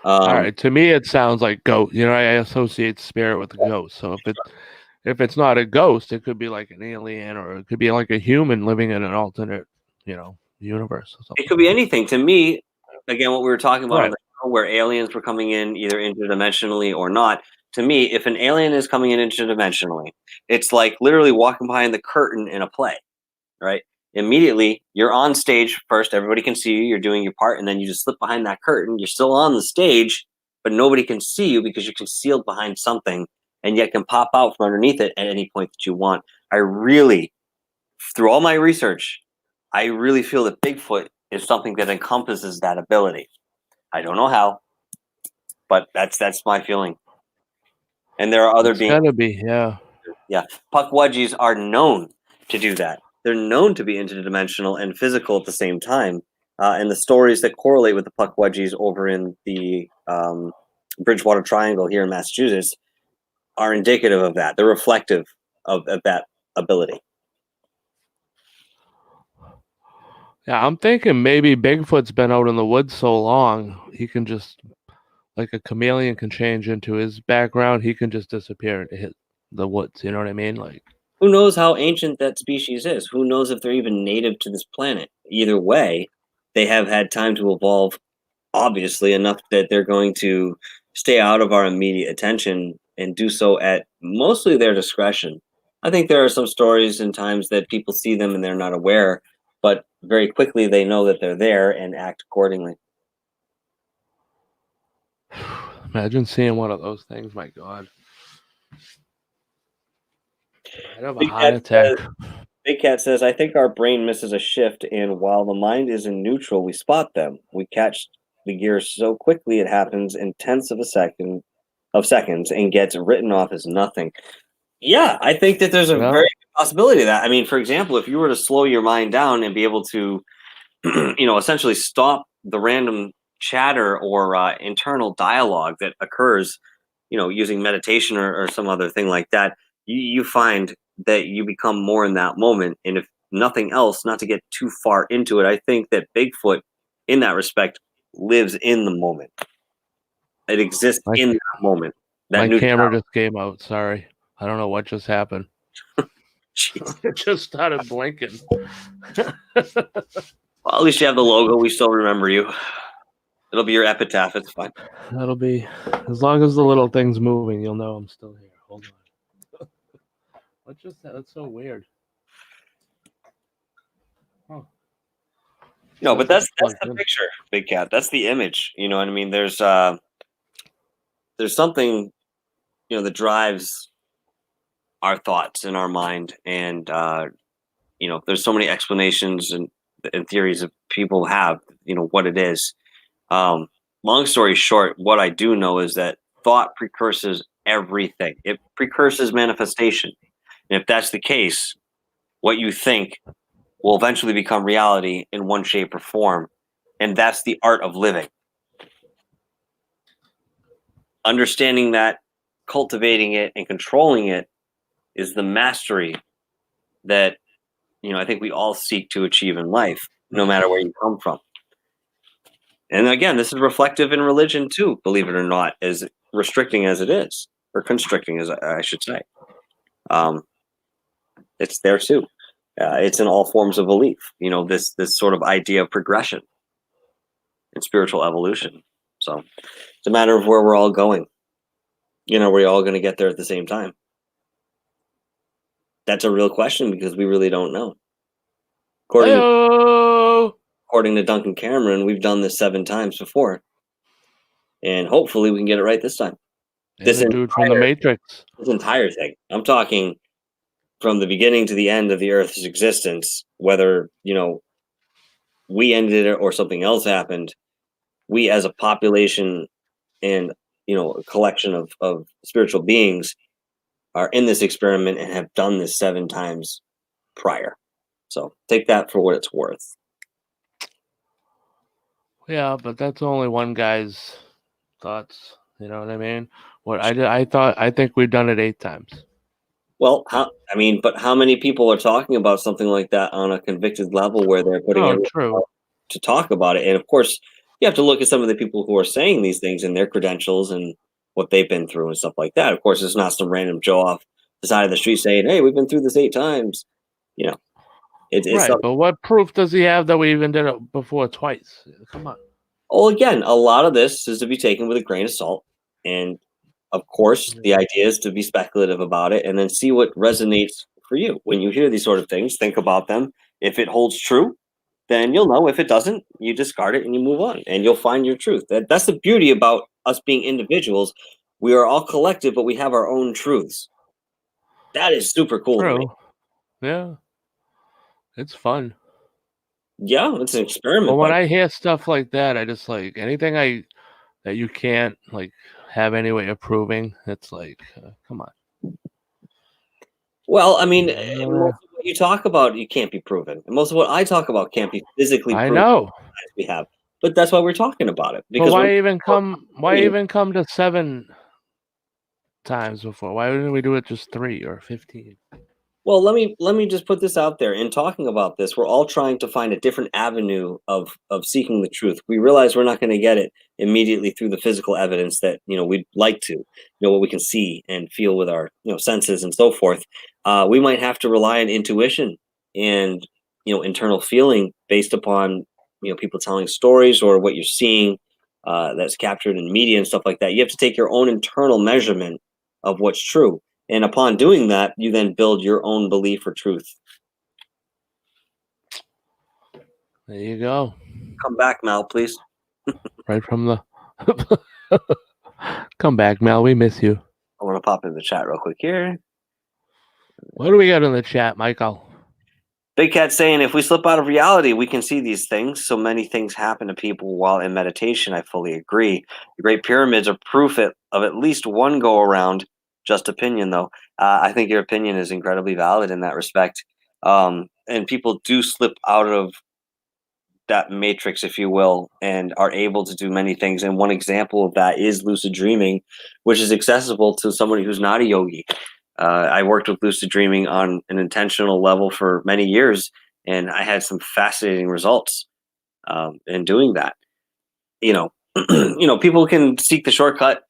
A: All right. To me, it sounds like ghost. You know, I associate spirit with a ghost. So if it's not a ghost, it could be like an alien, or it could be like a human living in an alternate, universe or something.
B: It could be anything. To me, again, what we were talking about on
A: Right.
B: the show, where aliens were coming in either interdimensionally or not. To me, if an alien is coming in interdimensionally, it's like literally walking behind the curtain in a play, right? Immediately, you're on stage first. Everybody can see you. You're doing your part, and then you just slip behind that curtain. You're still on the stage, but nobody can see you because you're concealed behind something, and yet can pop out from underneath it at any point that you want. I really, through all my research, I really feel that Bigfoot is something that encompasses that ability. I don't know how, but that's my feeling. And there are other
A: It's
B: beings.
A: gotta be, yeah.
B: Yeah, Pukwudgies are known to do that. They're known to be interdimensional and physical at the same time. And the stories that correlate with the Pukwudgies over in the Bridgewater Triangle here in Massachusetts are indicative of that. They're reflective of that ability.
A: Yeah, I'm thinking maybe Bigfoot's been out in the woods so long, he can just, like a chameleon can change into his background, he can just disappear into the woods. You know what I mean? Like,
B: Who knows how ancient that species is? Who knows if they're even native to this planet? Either way, they have had time to evolve, obviously, enough that they're going to stay out of our immediate attention and do so at mostly their discretion. I think there are some stories and times that people see them and they're not aware, but very quickly they know that they're there and act accordingly.
A: imagine seeing one of those things. My God, I'd have a
B: Big
A: heart
B: Cat
A: attack.
B: Big Cat says, I think our brain misses a shift, and while the mind is in neutral, we spot them. We catch the gears so quickly it happens in tenths of seconds and gets written off as nothing. Yeah, I think that there's a
A: Yeah.
B: very good possibility of that. I mean, for example, if you were to slow your mind down and be able to, essentially stop the random chatter or internal dialogue that occurs, using meditation or some other thing like that, you find that you become more in that moment. And if nothing else, not to get too far into it, I think that Bigfoot, in that respect, lives in the moment. It exists in that moment.
A: My camera just came out. Sorry. I don't know what just happened. It just started blinking.
B: Well, at least you have the logo. We still remember you. It'll be your epitaph. It's fine.
A: That'll be, as long as the little thing's moving, you'll know I'm still here. Hold on. What just that? That's so weird. Huh.
B: No, but that's the picture, Big Cat. That's the image. You know what I mean? There's something, that drives our thoughts in our mind, and there's so many explanations and theories that people have, what it is. Long story short, what I do know is that thought precurses everything. It precurses manifestation. And if that's the case, what you think will eventually become reality in one shape or form. And that's the art of living. Understanding that, cultivating it, and controlling it is the mastery that, I think we all seek to achieve in life, no matter where you come from. And again, this is reflective in religion too, believe it or not, as restricting as it is, or constricting as I should say. It's there too. It's in all forms of belief, this sort of idea of progression and spiritual evolution. So it's a matter of where we're all going. We're all going to get there at the same time. That's a real question because we really don't know. According to Duncan Cameron, we've done this 7 times before. And hopefully we can get it right this time.
A: This dude from the Matrix.
B: This entire thing. I'm talking from the beginning to the end of the Earth's existence, whether, we ended it or something else happened, we as a population and, a collection of spiritual beings are in this experiment and have done this 7 times prior. So take that for what it's worth.
A: Yeah, but that's only one guy's thoughts. You know what I mean? I think we've done it 8 times.
B: Well, but how many people are talking about something like that on a convicted level where they're putting
A: true.
B: to talk about it. And of course, you have to look at some of the people who are saying these things and their credentials and what they've been through and stuff like that. Of course, it's not some random Joe off the side of the street saying, "Hey, we've been through this 8 times." You know, it's
A: Right,
B: something.
A: but what proof does he have that we even did it before twice? Come on.
B: Well, again, a lot of this is to be taken with a grain of salt, and of course, the idea is to be speculative about it and then see what resonates for you. When you hear these sort of things, think about them. If it holds true, then you'll know. If it doesn't, you discard it and you move on, and you'll find your truth. That's the beauty about us being individuals. We are all collective, but we have our own truths. That is super cool to me.
A: True. Yeah. It's fun.
B: Yeah, it's an
A: But
B: experiment.
A: when
B: But
A: I hear stuff like that, I just like anything that you can't like have any way of proving. It's like, come on.
B: well, I mean,
A: Uh,
B: most of what you talk about, you can't be proven, and most of what I talk about can't be physically
A: I
B: proven.
A: know,
B: As we have, but that's why we're talking about it
A: but
B: because we're.
A: why even come to 7 times before? Why didn't we do it just 3 or 15?
B: Well, let me just put this out there. In talking about this, we're all trying to find a different avenue of seeking the truth. We realize we're not going to get it immediately through the physical evidence that we'd like to, what we can see and feel with our senses and so forth. We might have to rely on intuition and internal feeling based upon people telling stories or what you're seeing that's captured in media and stuff like that. You have to take your own internal measurement of what's true, and upon doing that, you then build your own belief or truth.
A: There you go.
B: Come back, Mal, please.
A: Right from the. Come back, Mel. We miss you.
B: I want to pop in the chat real quick here.
A: What do we got in the chat, Michael?
B: Big Cat saying, if we slip out of reality, we can see these things. So many things happen to people while in meditation. I fully agree. The Great Pyramids are proof of at least one go around. Just opinion, though. I think your opinion is incredibly valid in that respect. And people do slip out of that matrix, if you will, and are able to do many things. And one example of that is lucid dreaming, which is accessible to somebody who's not a yogi. I worked with lucid dreaming on an intentional level for many years, and I had some fascinating results in doing that. People can seek the shortcut.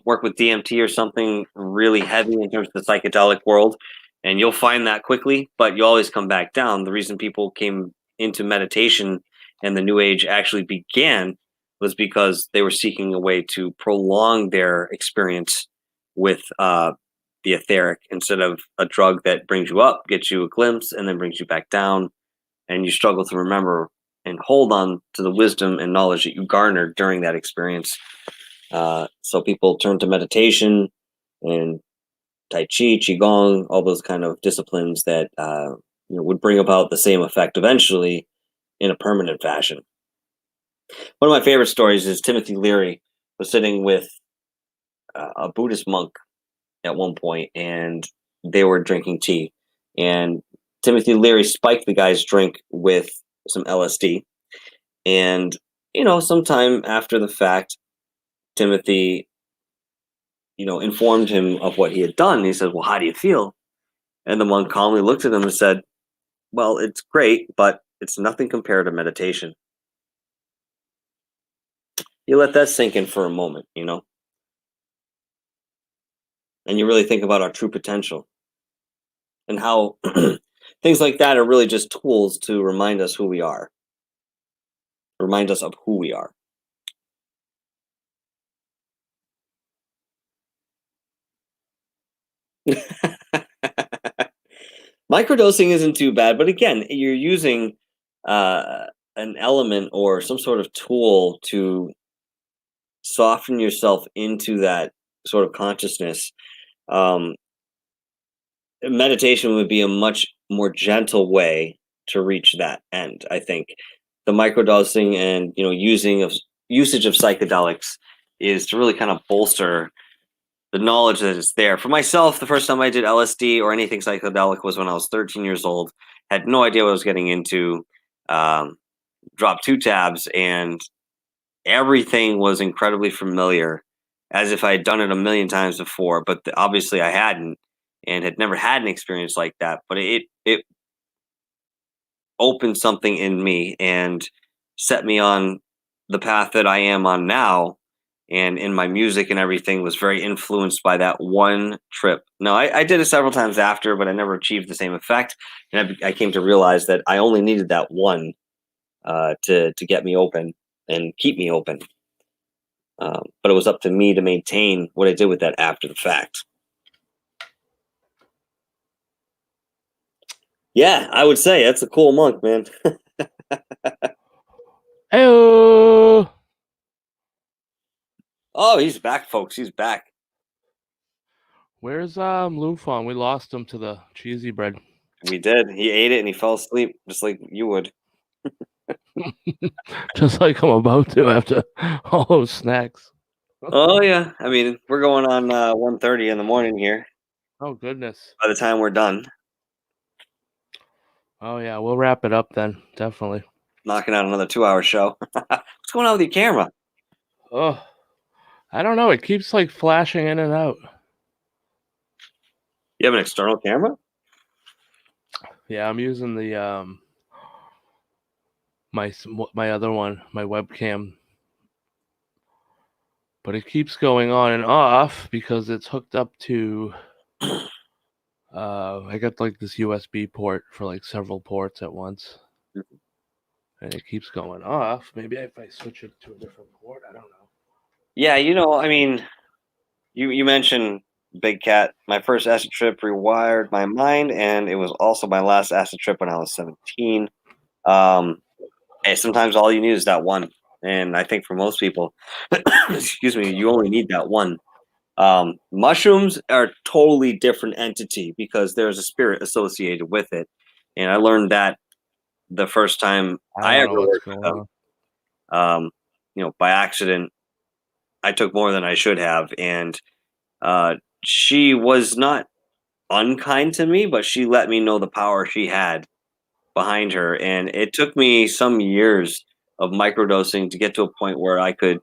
B: Work with DMT or something really heavy in terms of the psychedelic world, and you'll find that quickly. But you always come back down. The reason people came into meditation and the New Age actually began was because they were seeking a way to prolong their experience with the etheric instead of a drug that brings you up, gets you a glimpse, and then brings you back down, and you struggle to remember and hold on to the wisdom and knowledge that you garnered during that experience. So people turn to meditation and Tai Chi, Qigong, all those kind of disciplines that would bring about the same effect eventually in a permanent fashion. One of my favorite stories is Timothy Leary was sitting with a Buddhist monk at one point, and they were drinking tea. And Timothy Leary spiked the guy's drink with some LSD. And, sometime after the fact, Timothy, informed him of what he had done. He said, well, how do you feel? And the monk calmly looked at him and said, well, it's great, but it's nothing compared to meditation. You let that sink in for a moment, and you really think about our true potential and how things like that are really just tools to remind us who we are, remind us of who we are. Microdosing isn't too bad, but again, you're using an element or some sort of tool to soften yourself into that sort of consciousness. Um, Meditation would be a much more gentle way to reach that end. I think the microdosing and usage of psychedelics is to really kind of bolster the knowledge that is there. For myself, the first time I did LSD or anything psychedelic was when I was 13 years old. Had no idea what I was getting into. Dropped 2 tabs, and everything was incredibly familiar, as if I had done it a million times before. But obviously, I hadn't, and had never had an experience like that. But it opened something in me, and set me on the path that I am on now, and in my music and everything was very influenced by that one trip. Now, I did it several times after, but I never achieved the same effect. And I came to realize that I only needed that one to get me open and keep me open. But it was up to me to maintain what I did with that after the fact. Yeah, I would say that's a cool monk, man.
A: Hey,
B: Oh, he's back, folks. He's back.
A: where's Lufon? We lost him to the cheesy bread.
B: We did. He ate it and he fell asleep, just like you would.
A: Just like I'm about to after all those snacks.
B: Oh yeah, I mean we're going on 1:30 in the morning here.
A: Oh goodness.
B: By the time we're done,
A: Oh yeah, we'll wrap it up then. Definitely.
B: knocking out another 2-hour show. What's going on with your camera?
A: Oh, I don't know. It keeps like flashing in and out.
B: You have an external camera?
A: Yeah, I'm using the my other one, my webcam, but it keeps going on and off because it's hooked up to. I got like this USB port for like several ports at once, and it keeps going off. Maybe if I switch it to a different port, I don't know.
B: Yeah, I mean, you mentioned Big Cat. My first acid trip rewired my mind, and it was also my last acid trip when I was 17. Hey, sometimes all you need is that one, and I think for most people, excuse me, you only need that one. Mushrooms are a totally different entity because there's a spirit associated with it, and I learned that the first time
A: I
B: I
A: don't
B: ever
A: know what's
B: worked with
A: going
B: them.
A: on.
B: By accident, I took more than I should have, and she was not unkind to me, but she let me know the power she had behind her, and it took me some years of microdosing to get to a point where I could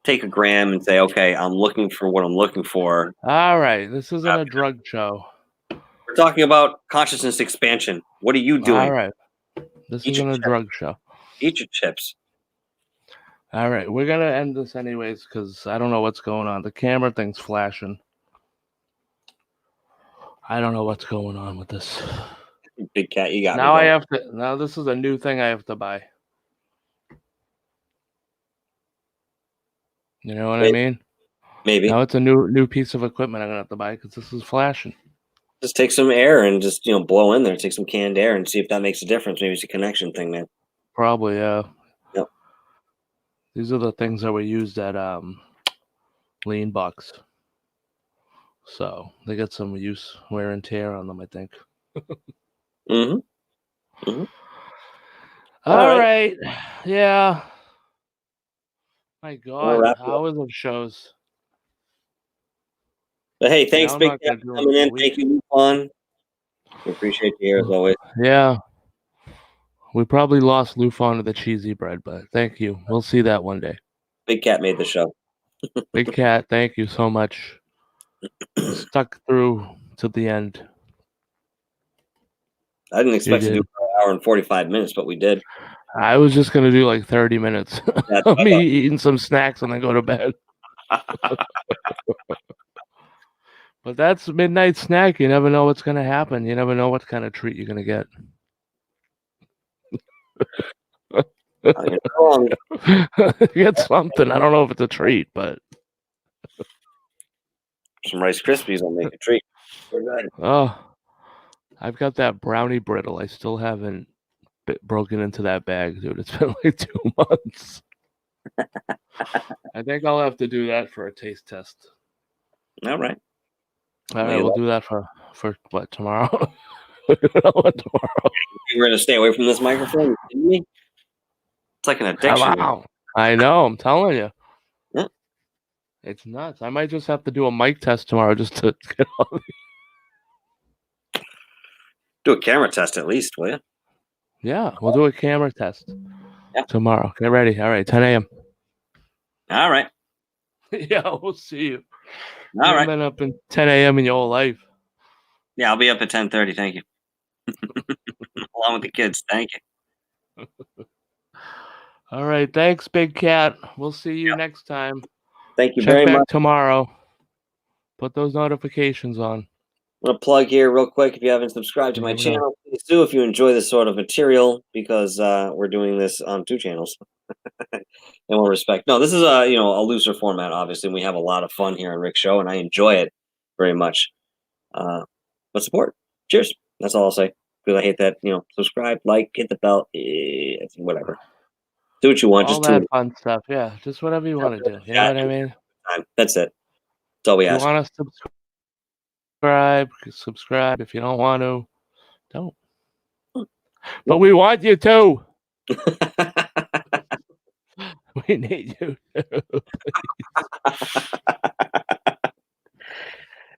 B: take a gram and say, okay, I'm looking for what I'm looking for.
A: All right, this isn't a drug show.
B: We're talking about consciousness expansion. What are you doing?
A: All right, this
B: Eat
A: isn't
B: your
A: a
B: chips.
A: drug show.
B: Eat your chips.
A: All right, we're gonna end this anyways because I don't know what's going on. The camera thing's flashing. I don't know what's going on with this.
B: Big Cat, you got
A: Now
B: me.
A: I have to. Now this is a new thing I have to buy. You know what I mean?
B: Maybe.
A: Now it's a new piece of equipment I'm gonna have to buy because this is flashing.
B: Just take some air and just blow in there. Take some canned air and see if that makes a difference. Maybe it's a connection thing, man.
A: Probably, yeah.
B: Yep.
A: These are the things that were used at Lean Box. So they got some use, wear and tear on them, I think.
B: Mm-hmm. Mm-hmm.
A: All right. Yeah. My God,
B: wrap it
A: how is it shows?
B: But hey, thanks,
A: I'm
B: Big
A: not
B: Cat,
A: gonna do
B: for
A: them
B: coming
A: for a
B: in.
A: week.
B: Thank you, Lufon. We appreciate you here as always.
A: Yeah. We probably lost Lufon to the cheesy bread, but thank you. We'll see that one day.
B: Big Cat made the show.
A: Big Cat, thank you so much. You stuck through to the end.
B: I didn't expect to do an hour and 45 minutes, but we did.
A: I was just gonna do like 30 minutes of me eating some snacks and then go to bed. But that's midnight snack. You never know what's gonna happen. You never know what kind of treat you're gonna get.
B: You're wrong.
A: Get something. I don't know if it's a treat, but
B: Some Rice Krispies will make a treat. We're good.
A: oh, I've got that brownie brittle. I still haven't broken into that bag, dude. It's been like 2 months. I think I'll have to do that for a taste test.
B: All right.
A: All right, we'll do that for what, tomorrow? Tomorrow.
B: We're gonna stay away from this microphone. Are you kidding me? It's like an addiction.
A: Wow. I know. I'm telling you.
B: Yeah.
A: It's nuts. I might just have to do a mic test tomorrow just to get on.
B: Do a camera test at least, will you?
A: Yeah, we'll do a camera test tomorrow. Get ready. All right, 10 a.m.
B: All right.
A: Yeah, we'll see you.
B: All right.
A: You've been up in 10 a.m. in your whole life.
B: Yeah, I'll be up at 10:30. Thank you. Along with the kids. Thank you.
A: All right. Thanks, Big Cat. We'll see you next time.
B: Thank you
A: Check
B: very
A: back
B: much.
A: tomorrow. Put those notifications on.
B: I'm going to plug here real quick. If you haven't subscribed to
A: You
B: my
A: never know.
B: channel, please do if you enjoy this sort of material, because we're doing this on 2 channels. In one respect. No, this is a looser format, obviously, and we have a lot of fun here on Rick's show, and I enjoy it very much. But support. Cheers. That's all I'll say. Because I hate that, subscribe, like, hit the bell, it's whatever. Do what you want.
A: All
B: Just do
A: that fun stuff. Yeah, just whatever you want to do. You know what I mean?
B: That's it. That's all we
A: If you
B: ask.
A: want to subscribe. If you don't want to, don't. But we want you to. We need you to.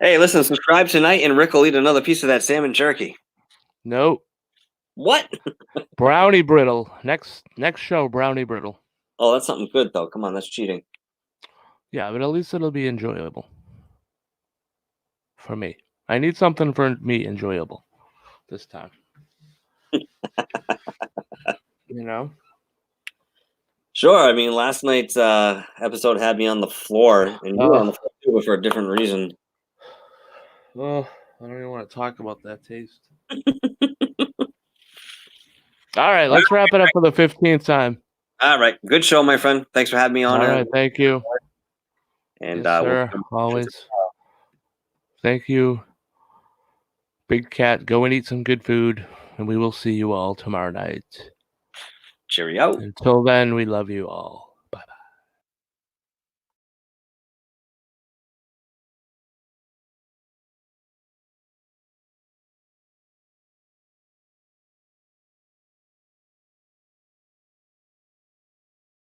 B: Hey, listen, subscribe tonight, and Rick will eat another piece of that salmon jerky.
A: Nope.
B: What?
A: Brownie brittle. Next show, brownie brittle.
B: Oh, that's something good, though. Come on, that's cheating.
A: Yeah, but at least it'll be enjoyable. For me. I need something for me enjoyable this time. You know?
B: Sure. I mean, last night's episode had me on the floor, and you were on the floor too, but for a different reason.
A: Well, I don't even want to talk about that taste. All right, let's wrap it up for the 15th time.
B: All right. Good show, my friend. Thanks for having me on.
A: All right, thank you.
B: And
A: yes, sir. Always. Thank you. Big Cat, go and eat some good food, and we will see you all tomorrow night.
B: Cheerio.
A: Until then, we love you all.